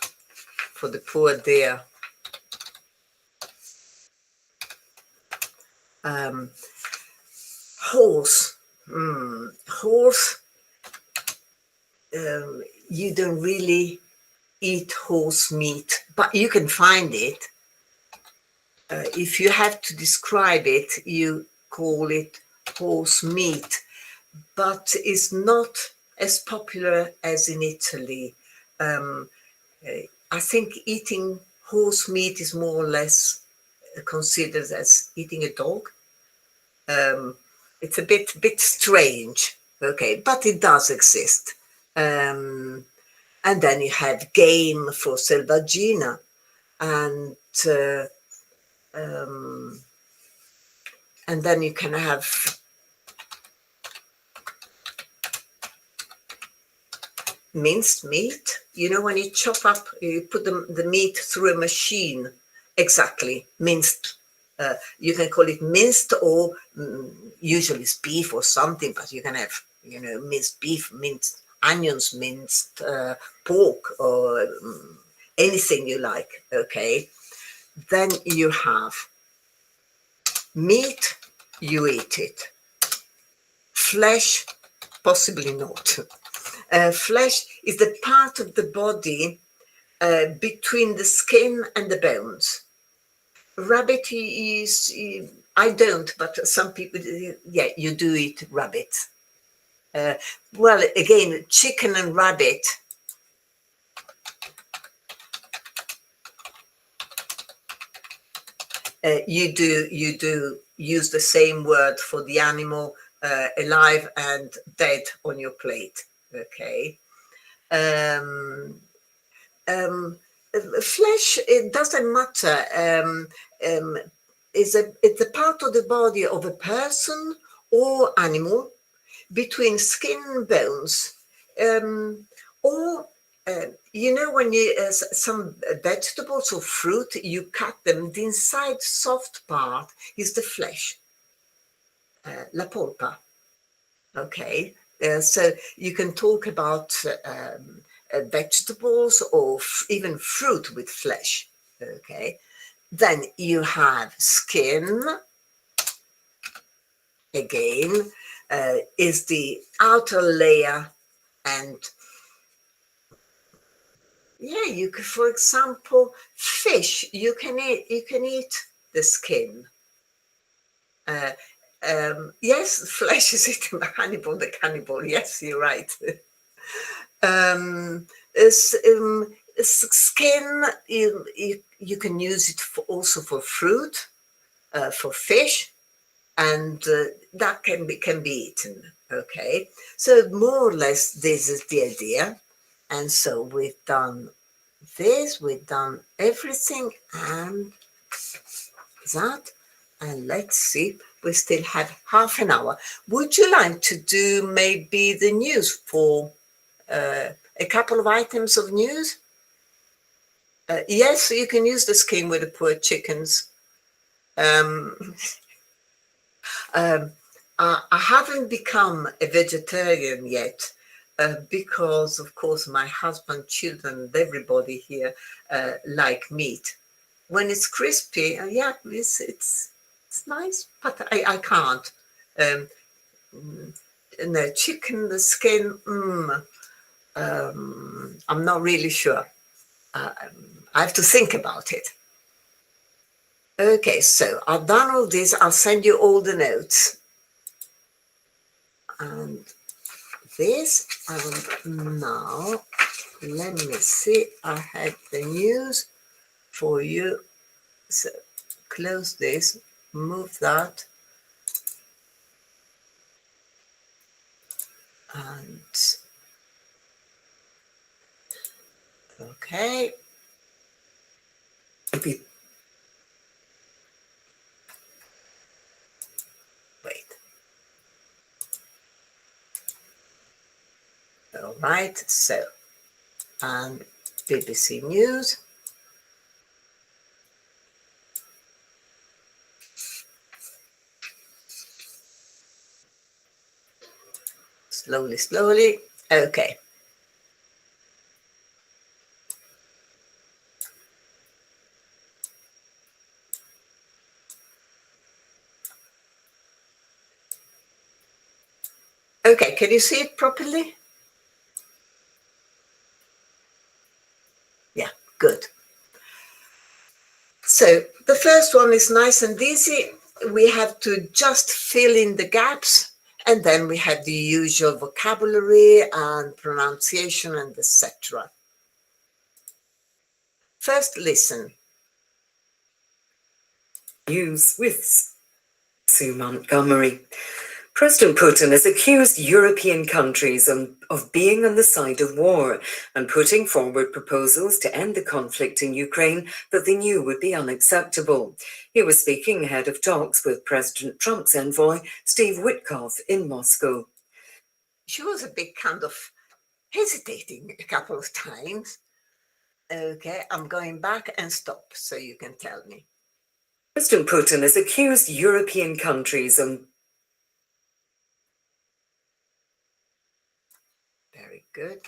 for the poor dear. Horse. Horse, you don't really eat horse meat, but you can find it. If you have to describe it, you call it horse meat, but it's not as popular as in Italy. I think eating horse meat is more or less considered as eating a dog. It's a bit strange, okay, but it does exist. And then you have game for selvaggina, and then you can have minced meat. You know, when you chop up, you put the meat through a machine. Exactly, minced. You can call it minced, or usually it's beef or something, but you can have, you know, minced beef, minced onions, minced pork, or anything you like. Okay, then you have meat, you eat it. Flesh, possibly not. Flesh is the part of the body between the skin and the bones. Rabbit is, I don't, but some people, yeah, you do eat rabbit. Well, again, chicken and rabbit. you do use the same word for the animal alive and dead on your plate. Okay. Flesh, it doesn't matter. It's a part of the body of a person or animal between skin and bones, or when you some vegetables or fruit, you cut them. The inside soft part is the flesh, la polpa. Okay, so you can talk about vegetables or even fruit with flesh. Okay, then you have skin. Again, is the outer layer, and yeah, you could, for example, fish. You can eat the skin. Yes, flesh is eaten by Hannibal the cannibal. Yes, you're right. Skin, you can use it also for fruit, for fish, and that can be eaten. Okay, so more or less this is the idea. And so we've done this, we've done everything, and that. And let's see, we still have half an hour. Would you like to do maybe the news for a couple of items of news? Yes, you can use the skin with the poor chickens. I haven't become a vegetarian yet because, of course, my husband, children, and everybody here like meat. When it's crispy, yeah, it's nice, but I can't. No, chicken, the skin, I'm not really sure. I have to think about it. Okay, so I've done all this. I'll send you all the notes. And this, and now let me see. I had the news for you. So close this, move that, and okay. Wait. All right, so, and BBC News. Slowly, slowly. Okay. Okay, can you see it properly? Yeah, good. So the first one is nice and easy. We have to just fill in the gaps, and then we have the usual vocabulary and pronunciation and etc. First, listen. News with Sue Montgomery. President Putin has accused European countries of being on the side of war and putting forward proposals to end the conflict in Ukraine that they knew would be unacceptable. He was speaking ahead of talks with President Trump's envoy, Steve Witkoff, in Moscow. She was a bit kind of hesitating a couple of times. Okay, I'm going back and stop so you can tell me. President Putin has accused European countries of... Very good.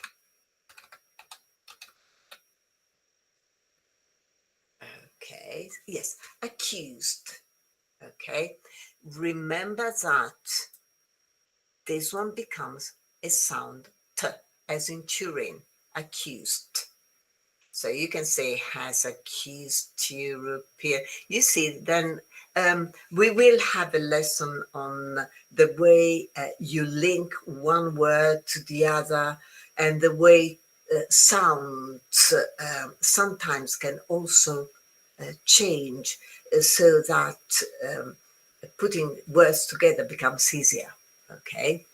Okay, yes, accused. Okay, remember that this one becomes a sound T, as in Turin, accused. So you can say has accused European. You see, then we will have a lesson on the way you link one word to the other, and the way sounds sometimes can also change so that putting words together becomes easier. Okay.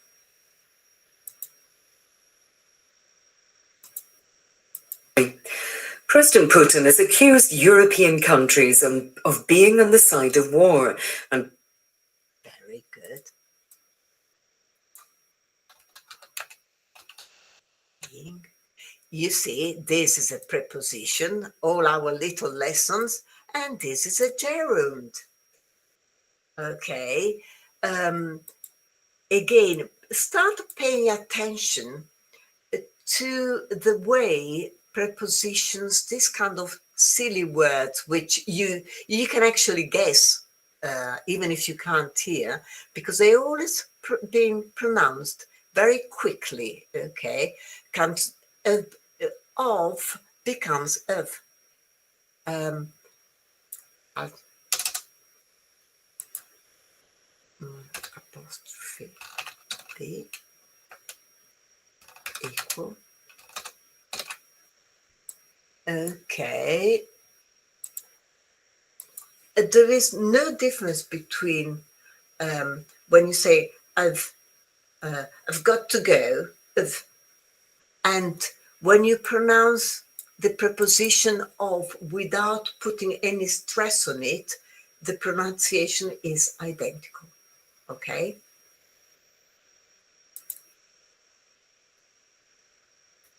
President Putin has accused European countries of being on the side of war and Very good. You see, this is a preposition, all our little lessons, and this is a gerund. Okay. Again, start paying attention to the way prepositions, this kind of silly words, which you can actually guess, even if you can't hear, because they're always being pronounced very quickly. Okay, comes of becomes of. Apostrophe b equal. Okay. There is no difference between when you say I've got to go, and when you pronounce the preposition of without putting any stress on it, the pronunciation is identical. Okay.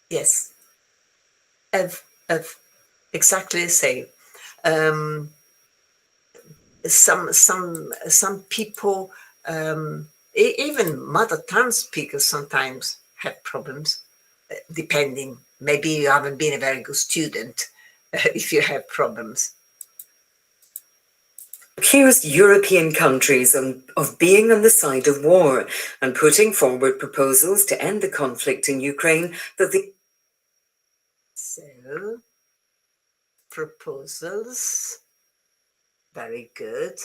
Yes. Of exactly the same. Some people, even mother tongue speakers, sometimes have problems. Depending, maybe you haven't been a very good student if you have problems. Accused European countries of being on the side of war and putting forward proposals to end the conflict in Ukraine that the So, proposals, very good.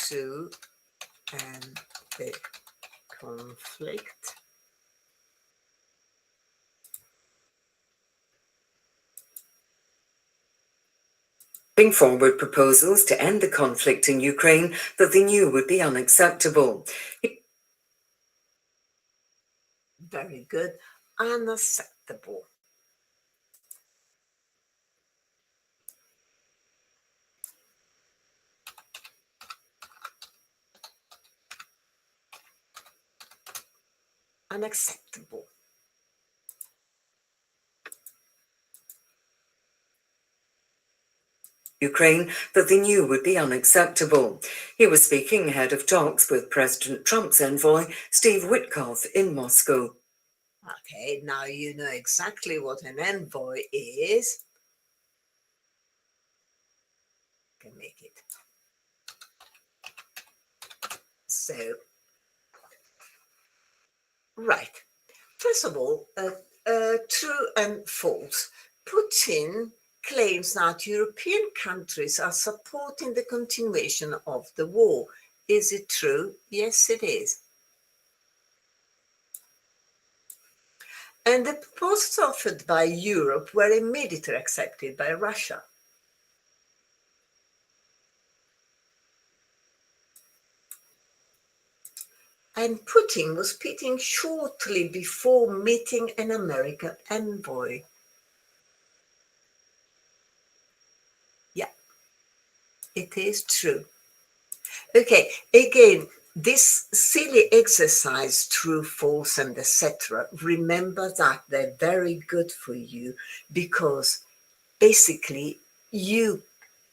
To end the conflict. putting forward proposals to end the conflict in Ukraine that they knew would be unacceptable. Very good. Unacceptable. Unacceptable. Ukraine that they knew would be unacceptable. He was speaking ahead of talks with President Trump's envoy, Steve Witkoff, in Moscow. Okay, now you know exactly what an envoy is. I can make it. So, right. First of all, true and false. Putin claims that European countries are supporting the continuation of the war. Is it true? Yes, it is. And the proposals offered by Europe were immediately accepted by Russia. And Putin was speaking shortly before meeting an American envoy. Yeah, it is true. Okay, again, this silly exercise, true, false, and etc., remember that they're very good for you because basically you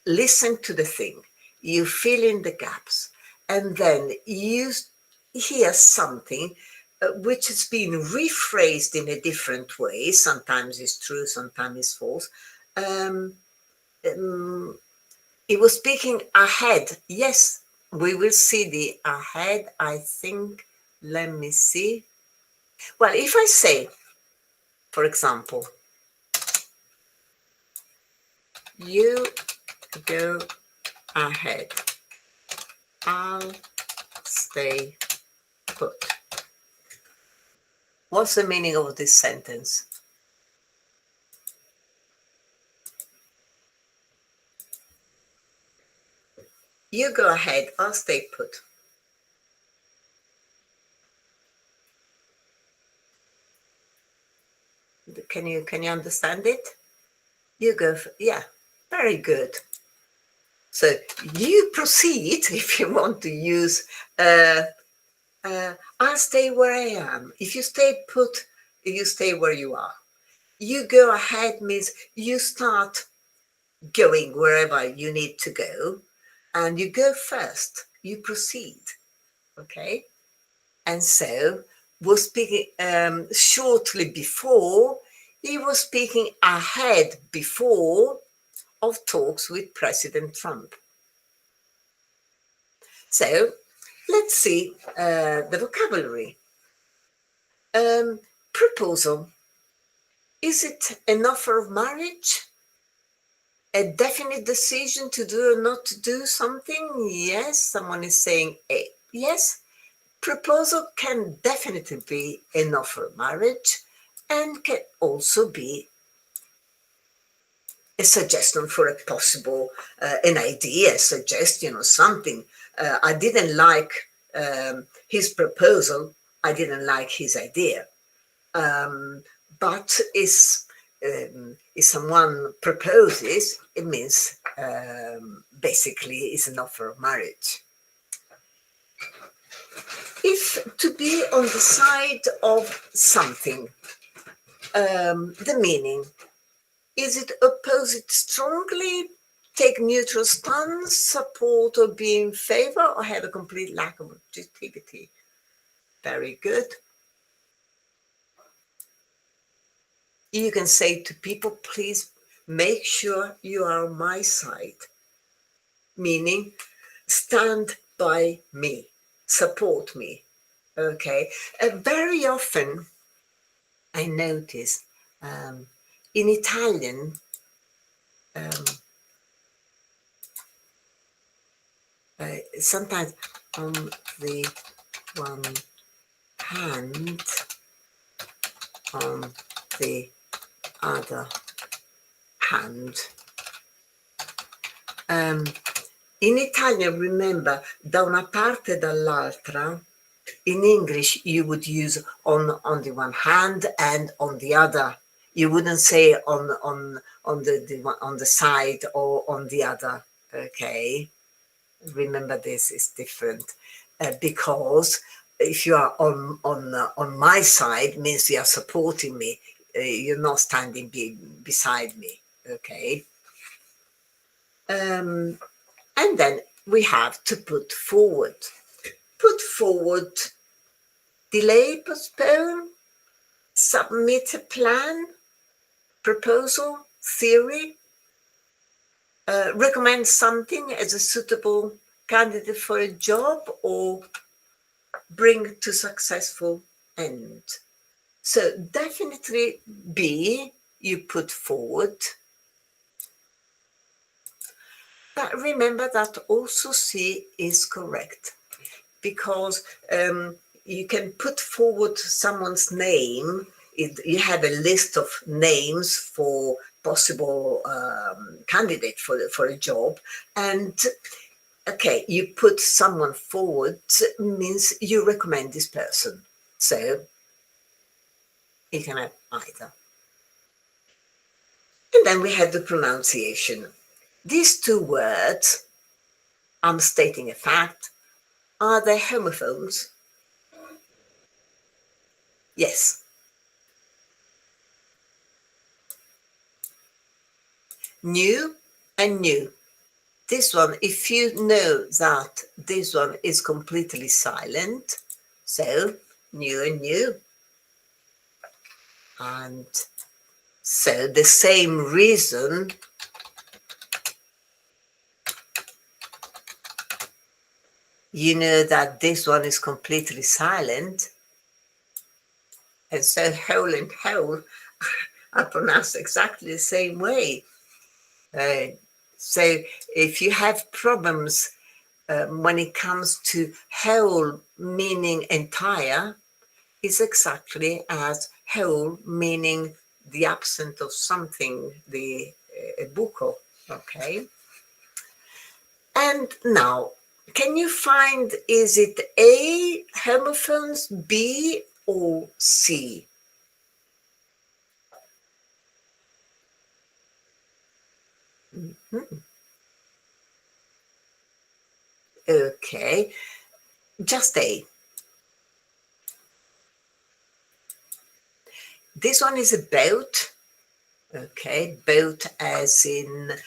listen to the thing, you fill in the gaps, and then you hear something which has been rephrased in a different way. Sometimes it's true, sometimes it's false. He was speaking ahead. Yes, we will see the ahead, I think. Let me see. Well, if I say, for example, you go ahead, I'll stay put. What's the meaning of this sentence? You go ahead, I'll stay put. Can you understand it? You go, yeah, very good. So you proceed if you want to use I'll stay where I am. If you stay put, you stay where you are. You go ahead means you start going wherever you need to go, and you go first. You proceed, okay? And so was speaking shortly before. He was speaking ahead before of talks with President Trump. So let's see the vocabulary. Proposal. Is it an offer of marriage? A definite decision to do or not to do something? Yes, someone is saying yes. Proposal can definitely be an offer of marriage and can also be a suggestion for a possible, an idea, a suggestion or something. I didn't like his proposal. I didn't like his idea. But if someone proposes, it means basically it's an offer of marriage. If to be on the side of something, the meaning, is it oppose it strongly, take neutral stance, support or be in favor, or have a complete lack of objectivity? Very good. You can say to people, please make sure you are on my side, meaning stand by me, support me, okay? Very often, I notice in Italian, sometimes on the one hand, on the other hand. In Italian, remember, da una parte e dall'altra. In English, you would use on the one hand and on the other. You wouldn't say on the side or on the other. Okay, remember this is different because if you are on my side, means you are supporting me. You're not standing beside me. Okay. And then we have to put forward. Put forward, delay, postpone, submit a plan, proposal, theory, recommend something as a suitable candidate for a job, or bring to successful end. So definitely B, you put forward. But remember that also C is correct, because you can put forward someone's name. You have a list of names for possible candidate for a job, and okay, you put someone forward means you recommend this person. So you can have either. And then we have the pronunciation. These two words, I'm stating a fact, are they homophones? Yes. New and new. This one, if you know that this one is completely silent, so new and new. And so the same reason you know that this one is completely silent. And so whole and whole are pronounced exactly the same way. So if you have problems when it comes to whole meaning entire, it's exactly as whole meaning the absence of something, the buco, okay? And now, can you find, is it A, homophones, B, or C? Mhm. Okay, just A. This one is a boat. Okay, boat as in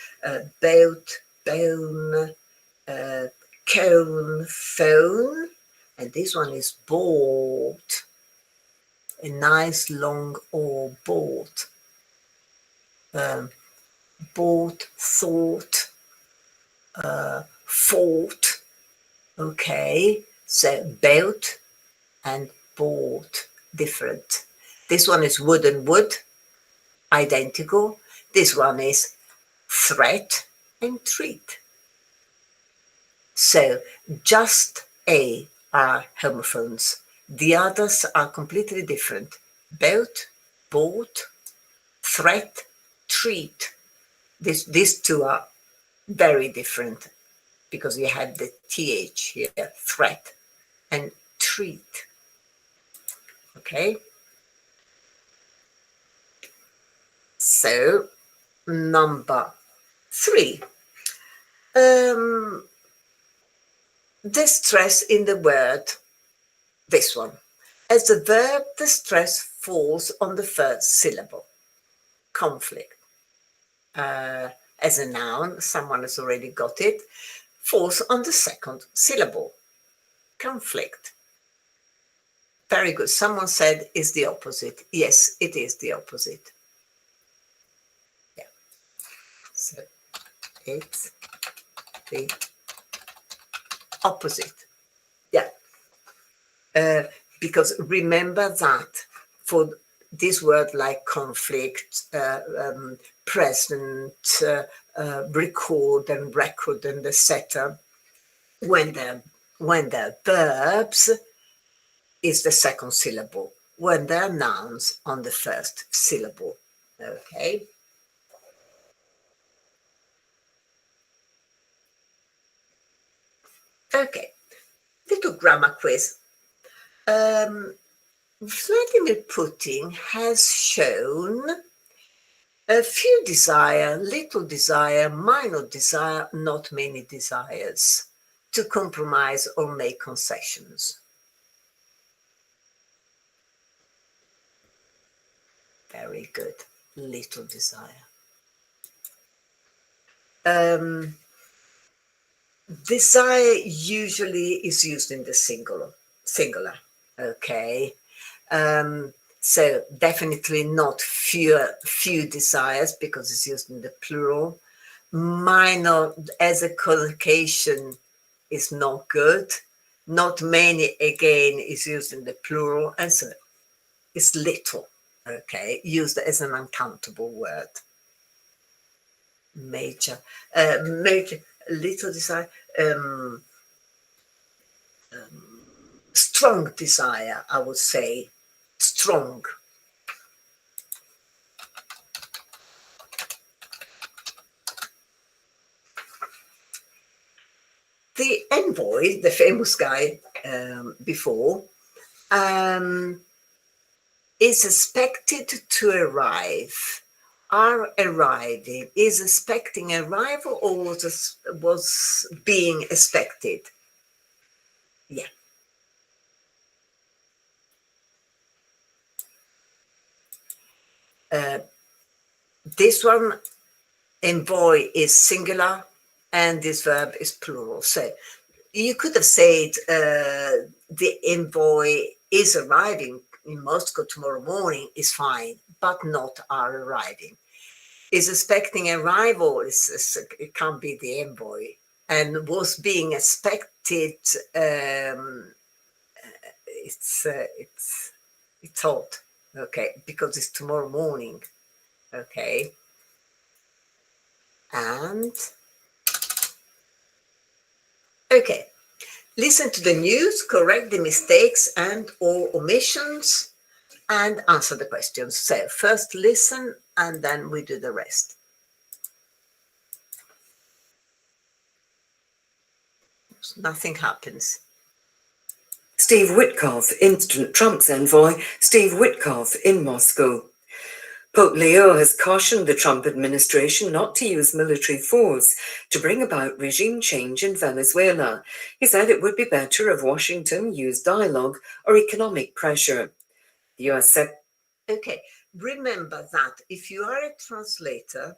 boat, bone, cone, phone. And this one is boat, a nice long or boat. Boat, thought, fought. Okay, so boat and boat, different. This one is wood and wood, identical. This one is threat and treat. So just A are homophones. The others are completely different. Boat, boat, threat, treat. These two are very different because you have the TH here, threat and treat. Okay. So number 3. The stress in the word, this one. As a verb, the stress falls on the first syllable. Conflict. As a noun, someone has already got it, falls on the second syllable. Conflict. Very good. Someone said is the opposite. Yes, it is the opposite. Yeah. So it's the opposite. Yeah. Because remember that for this word like conflict, present, record and etc. When they're verbs, is the second syllable. When they're nouns, on the first syllable. Okay. Okay. Little grammar quiz. Vladimir Putin has shown a few desire, little desire, minor desire, not many desires to compromise or make concessions. Very good. Little desire. Desire usually is used in the singular. Okay. So definitely not few desires because it's used in the plural. Minor as a collocation is not good. Not many again is used in the plural, and so it's little. Okay, used as an uncountable word. Major, little desire. Strong desire, I would say. Strong. The envoy, the famous guy before, is expected to arrive. Are arriving, is expecting arrival, or was being expected? Yeah. This one, envoy, is singular, and this verb is plural. So you could have said the envoy is arriving in Moscow tomorrow morning is fine, but not are arriving. Is expecting arrival, it can't be the envoy. And was being expected, it's thought, okay, because it's tomorrow morning, okay. And okay, listen to the news, correct the mistakes and or omissions, and answer the questions. So first listen, and then we do the rest. Nothing happens. Steve Witkoff, instant Trump's envoy, Steve Witkoff in Moscow. Pope Leo has cautioned the Trump administration not to use military force to bring about regime change in Venezuela. He said it would be better if Washington used dialogue or economic pressure. The US Okay, remember that if you are a translator,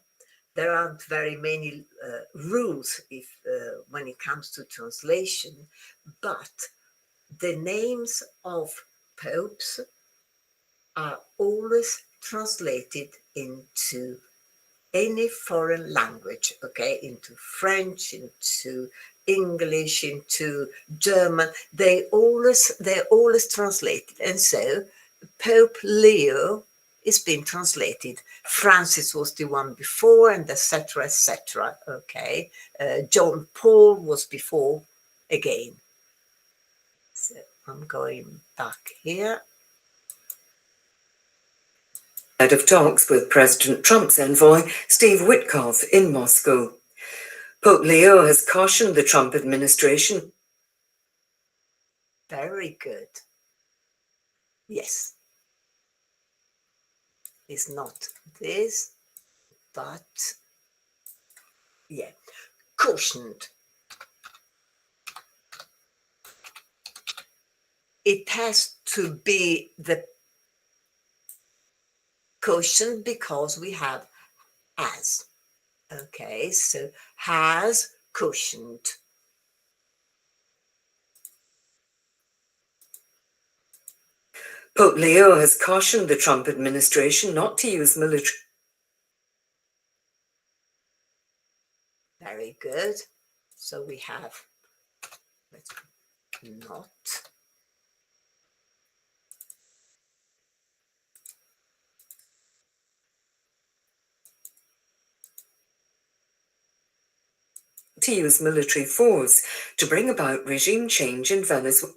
there aren't very many rules when it comes to translation, but the names of popes are always translated into any foreign language, okay, into French, into English, into German. They're always translated, and so Pope Leo is being translated. Francis was the one before, and etc., etc. Okay, John Paul was before again. So I'm going back here. Head of talks with President Trump's envoy, Steve Witkoff in Moscow. Pope Leo has cautioned the Trump administration. Very good. Yes. It's not this, but yeah. Cautioned. It has to be the caution because we have as. Okay, so has cautioned. Pope Leo has cautioned the Trump administration not to use military. Very good. So we have let's not. To use military force to bring about regime change in Venezuela.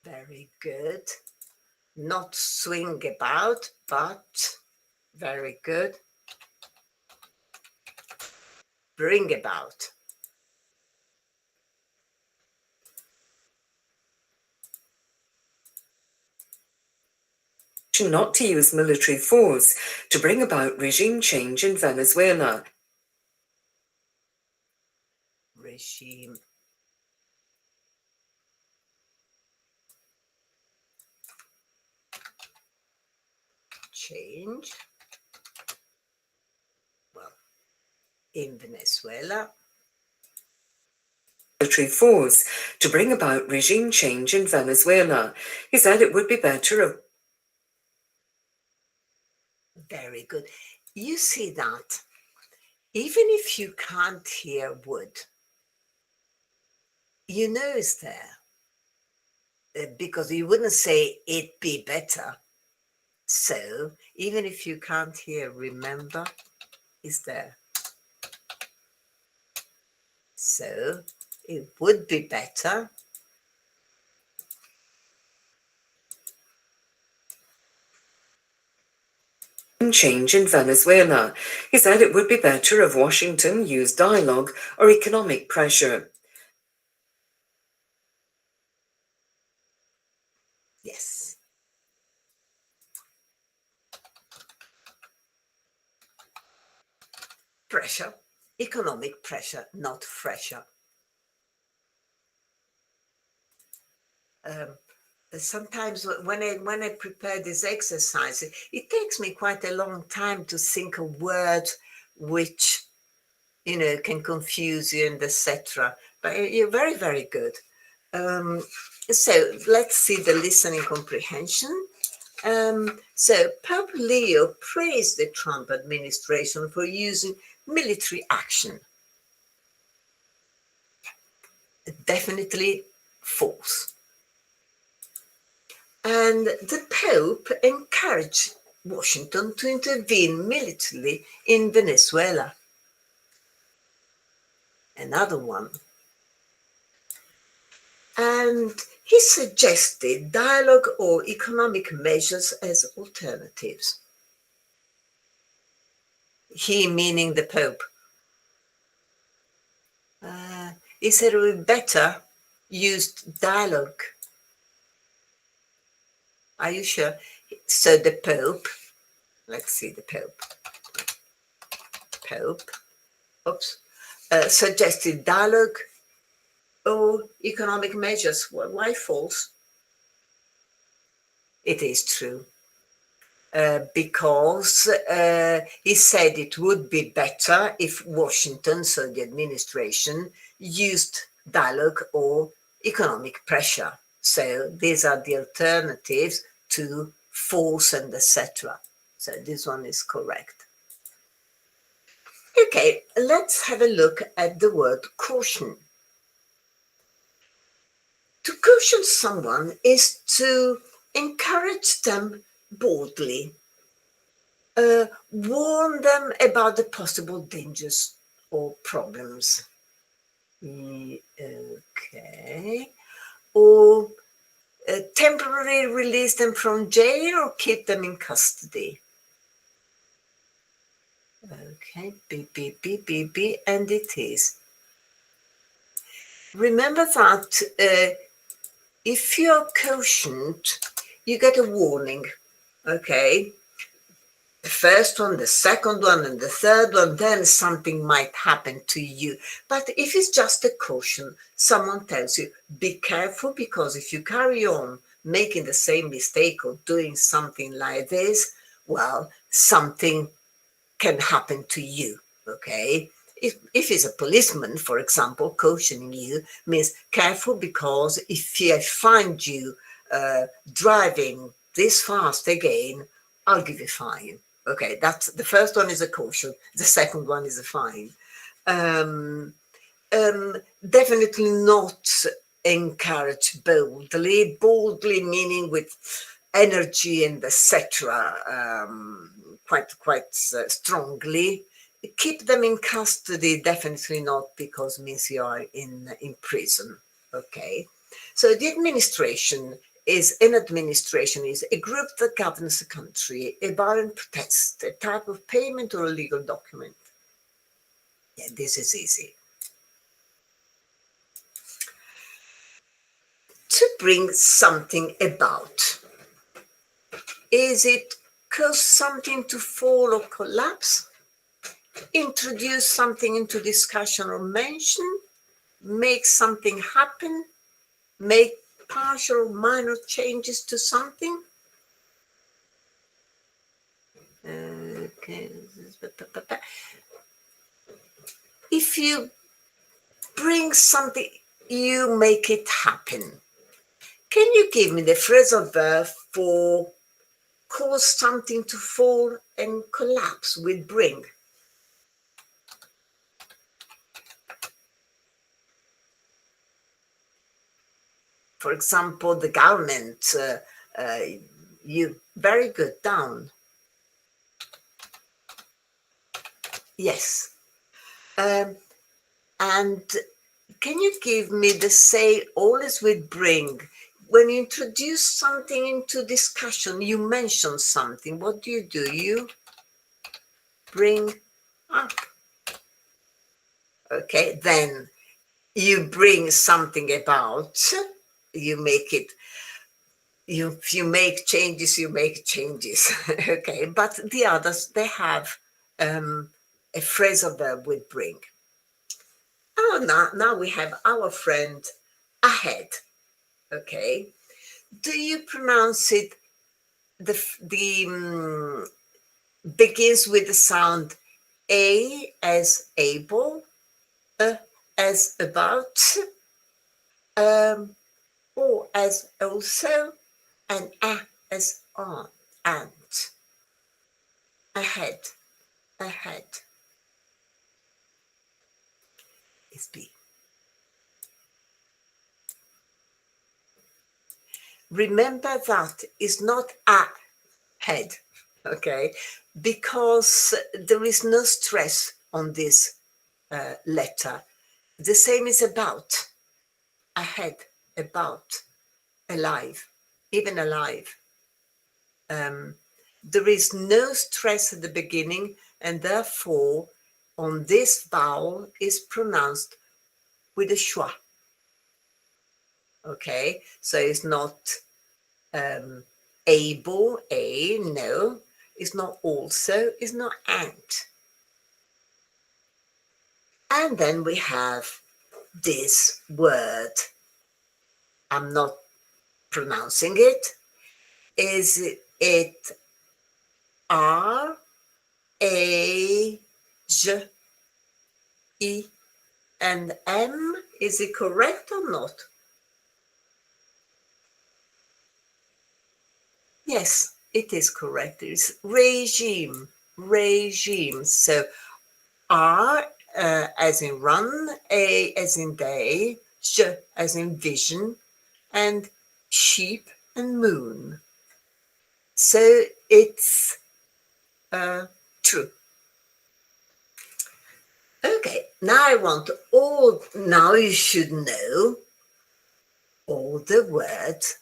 Very good. Not swing about, but very good. Bring about. Not to use military force to bring about regime change in Venezuela. Regime change. Well, in Venezuela. Military force to bring about regime change in Venezuela. He said it would be better if. Very good. You see that even if you can't hear would, you know it's there because you wouldn't say it'd be better. So even if you can't hear, remember, is there. So it would be better. Change in Venezuela. He said it would be better if Washington used dialogue or economic pressure. Yes. Pressure, economic pressure, not fresher. Sometimes when I prepare this exercise, it takes me quite a long time to think of words which, can confuse you and etc. But you're very, very good. So let's see the listening comprehension. So Pope Leo praised the Trump administration for using military action. Definitely false. And the Pope encouraged Washington to intervene militarily in Venezuela. Another one. And he suggested dialogue or economic measures as alternatives. He meaning the Pope. He said it would be better used dialogue. Are you sure? So the Pope, let's see the Pope, suggested dialogue or economic measures. Well, why false? It is true. Because he said it would be better if Washington, so the administration, used dialogue or economic pressure. So these are the alternatives to force and etc. So this one is correct. Okay, let's have a look at the word caution. To caution someone is to encourage them boldly, warn them about the possible dangers or problems. Okay. Or temporarily release them from jail or keep them in custody. Okay, B, and it is. Remember that if you're cautioned, you get a warning, okay? The first one, the second one, and the third one, then something might happen to you. But if it's just a caution, someone tells you, be careful, because if you carry on making the same mistake or doing something like this, well, something can happen to you, okay? If it's a policeman, for example, cautioning you, means careful, because if I find you driving this fast again, I'll give you a fine. Okay, that's the first one is a caution. The second one is a fine. Definitely not encourage boldly. Boldly meaning with energy and etc. Quite strongly. Keep them in custody. Definitely not, because means you are in prison. Okay, so the administration is a group that governs a country about and protects a type of payment or a legal document. Yeah, this is easy. To bring something about. Is it cause something to fall or collapse? Introduce something into discussion or mention? Make something happen? Make partial or minor changes to something? Okay. If you bring something, you make it happen. Can you give me the phrasal verb for cause something to fall and collapse with bring? For example, the government, you very good, down. Yes. And can you give me the say always with bring? When you introduce something into discussion, you mention something. What do? You bring up. Okay, then you bring something about, you make it, if you make changes, you make changes. Okay, but the others, they have a phrasal verb with bring. Oh, now we have our friend ahead. Okay, do you pronounce it, begins with the sound A as able, as about, O as also, and A as on, and. Ahead is B. Remember that is not ahead, okay? Because there is no stress on this letter. The same is about, ahead, about, alive, even alive. There is no stress at the beginning, and therefore on this vowel is pronounced with a schwa. Okay, so it's not able, no, it's not also, it's not and. And then we have this word. I'm not pronouncing it. Is it R A J E and M? Is it correct or not? Yes, it is correct. It's regime. Regime. So R as in run, A as in day, J as in vision, and sheep and moon. So it's true. Okay, now I want all, now you should know all the words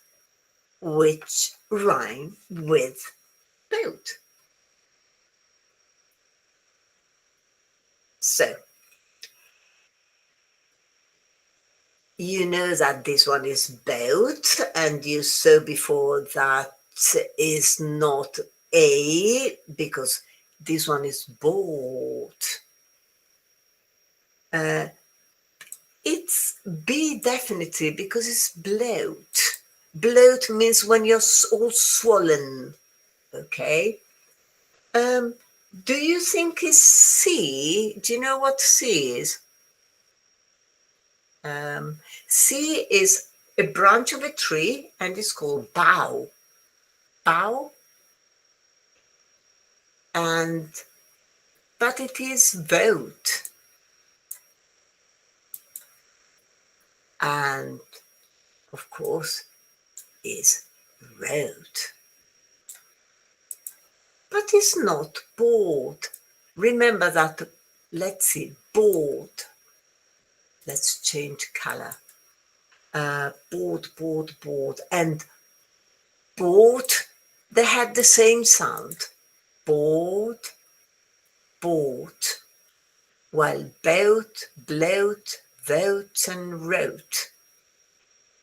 which rhyme with boat. So, you know that this one is boat, and you saw before that is not A, because this one is boat. It's B definitely, because it's bloat. Bloat means when you're all swollen, okay? Do you think it's C? Do you know what C is? C is a branch of a tree and it's called bough. Bough. But it is boat. And of course is road. But it's not board. Remember that, let's see, board. Let's change color. Board, board, board. And board, they have the same sound. Board, board. While boat, bloat, vote, and wrote.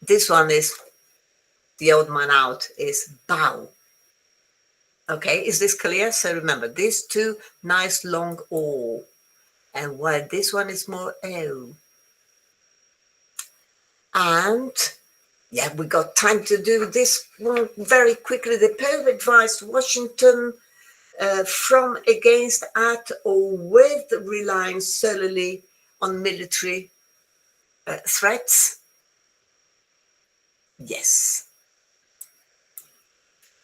This one is, the odd man out, is bow. Okay, is this clear? So remember, these two nice long O. And while this one is more O. And yeah, we got time to do this one very quickly. The Pope advised Washington from, against, at, or with relying solely on military threats. Yes.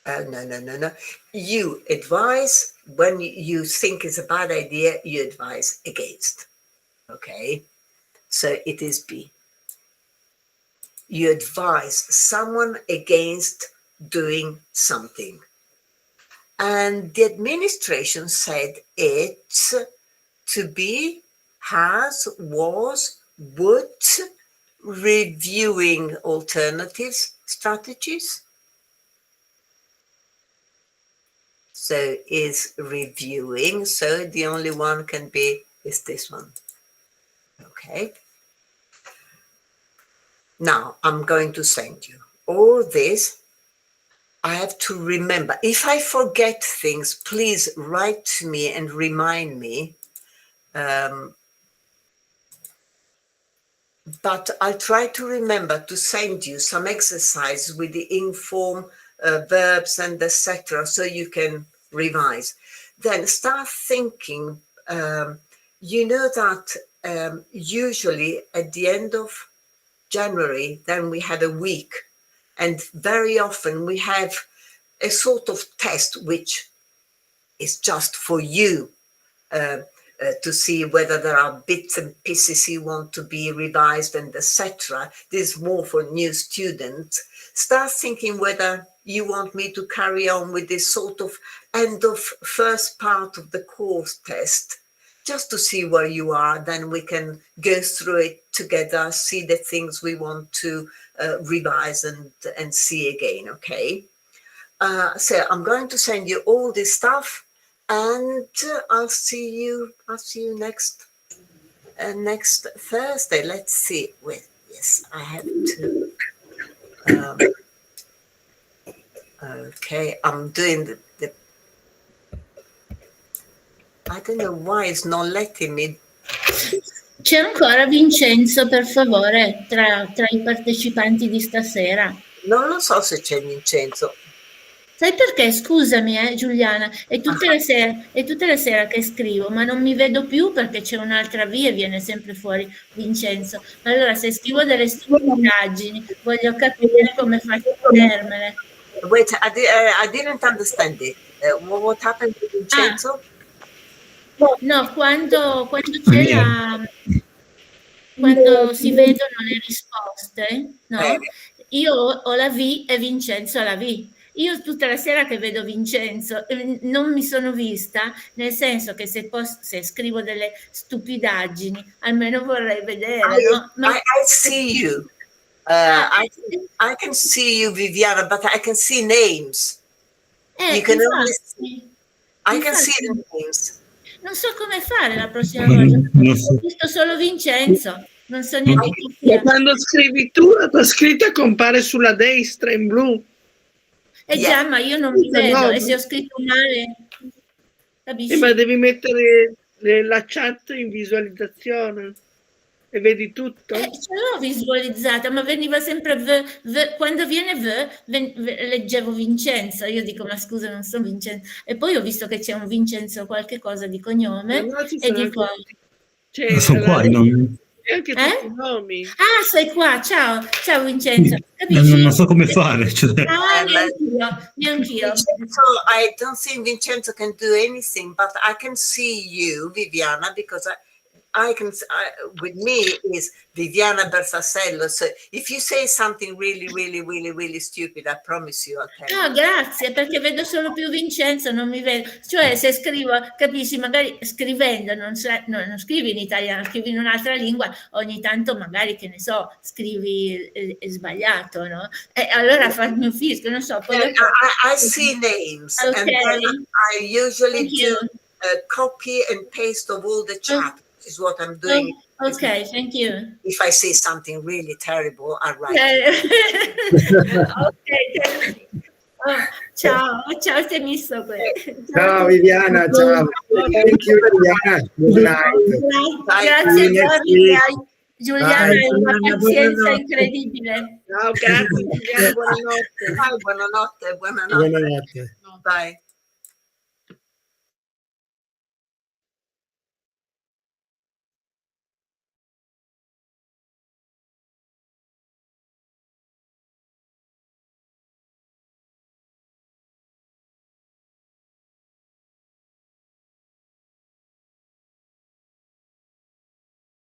No. You advise when you think it's a bad idea, you advise against. Okay, so it is B. You advise someone against doing something. And the administration said it's to be, has, was, would, reviewing alternatives, strategies. So is reviewing. So the only one can be is this one. Okay. Now I'm going to send you all this. I have to remember. If I forget things, please write to me and remind me. But I'll try to remember to send you some exercise with the inform verbs and etc. so you can revise. Then start thinking. You know that usually at the end of January, then we have a week. And very often we have a sort of test which is just for you to see whether there are bits and pieces you want to be revised and etc. This is more for new students. Start thinking whether you want me to carry on with this sort of end of first part of the course test, just to see where you are. Then we can go through it together, see the things we want to revise and see again, okay? So I'm going to send you all this stuff, and I'll see you next next Thursday. Let's see. Wait, yes, I have to. Okay, I'm doing the. I don't know why it's not letting me. C'è ancora Vincenzo, per favore, tra i partecipanti di stasera. Non lo so se c'è Vincenzo. Sai perché? Scusami, Giuliana, è tutte le sere che scrivo, ma non mi vedo più perché c'è un'altra via e viene sempre fuori Vincenzo. Allora, se scrivo delle stupidaggini, voglio capire come faccio a vedermele. Wait, I didn't understand it. What happened to Vincenzo? No, quando c'è quando si vedono le risposte, no? Io ho la V e Vincenzo ha la V. Io tutta la sera che vedo Vincenzo non mi sono vista, nel senso che se scrivo delle stupidaggini, almeno vorrei vedere, no? I see you. I can see you, Viviana, but I can see names. You can only see, I can see the names. Non so come fare la prossima volta. Ho visto solo Vincenzo, non so neanche chi sia. Quando scrivi tu, la tua scritta compare sulla destra in blu. Già, ma io non mi vedo, e se ho scritto male, capisci? Ma devi mettere la chat in visualizzazione e vedi tutto. Ce l'ho visualizzata, ma veniva sempre quando viene leggevo Vincenzo. Io dico, ma scusa, non sono Vincenzo. E poi ho visto che c'è un Vincenzo qualche cosa di cognome e dico... sono qua i nomi. E anche tutti i nomi. Ah, sei qua, ciao Vincenzo. Capisci? Non so come fare. Neanch'io. Vincenzo, I don't think Vincenzo can do anything, but I can see you, Viviana, because with me is Viviana Bersasello. So if you say something really stupid, I promise you I'll tell you. No, grazie, perché vedo solo più Vincenzo, non mi vedo. Cioè, se scrivo, capisci, magari scrivendo, non scrivi in italiano, scrivi in un'altra lingua, ogni tanto magari, che ne so, scrivi sbagliato, no? E allora farmi un fischio, non so. Poi I see names, okay. And then I usually do a copy and paste of all the chat. Is what I'm doing. Okay, thank you. If I say something really terrible, I write. Okay. Ciao, sei messo qui. Ciao Viviana, ciao. Thank you Viviana. Good night. Grazie Giuliana, hai una pazienza incredibile. Ciao, grazie Viviana, buonanotte. Buonanotte. Buonanotte. Bye.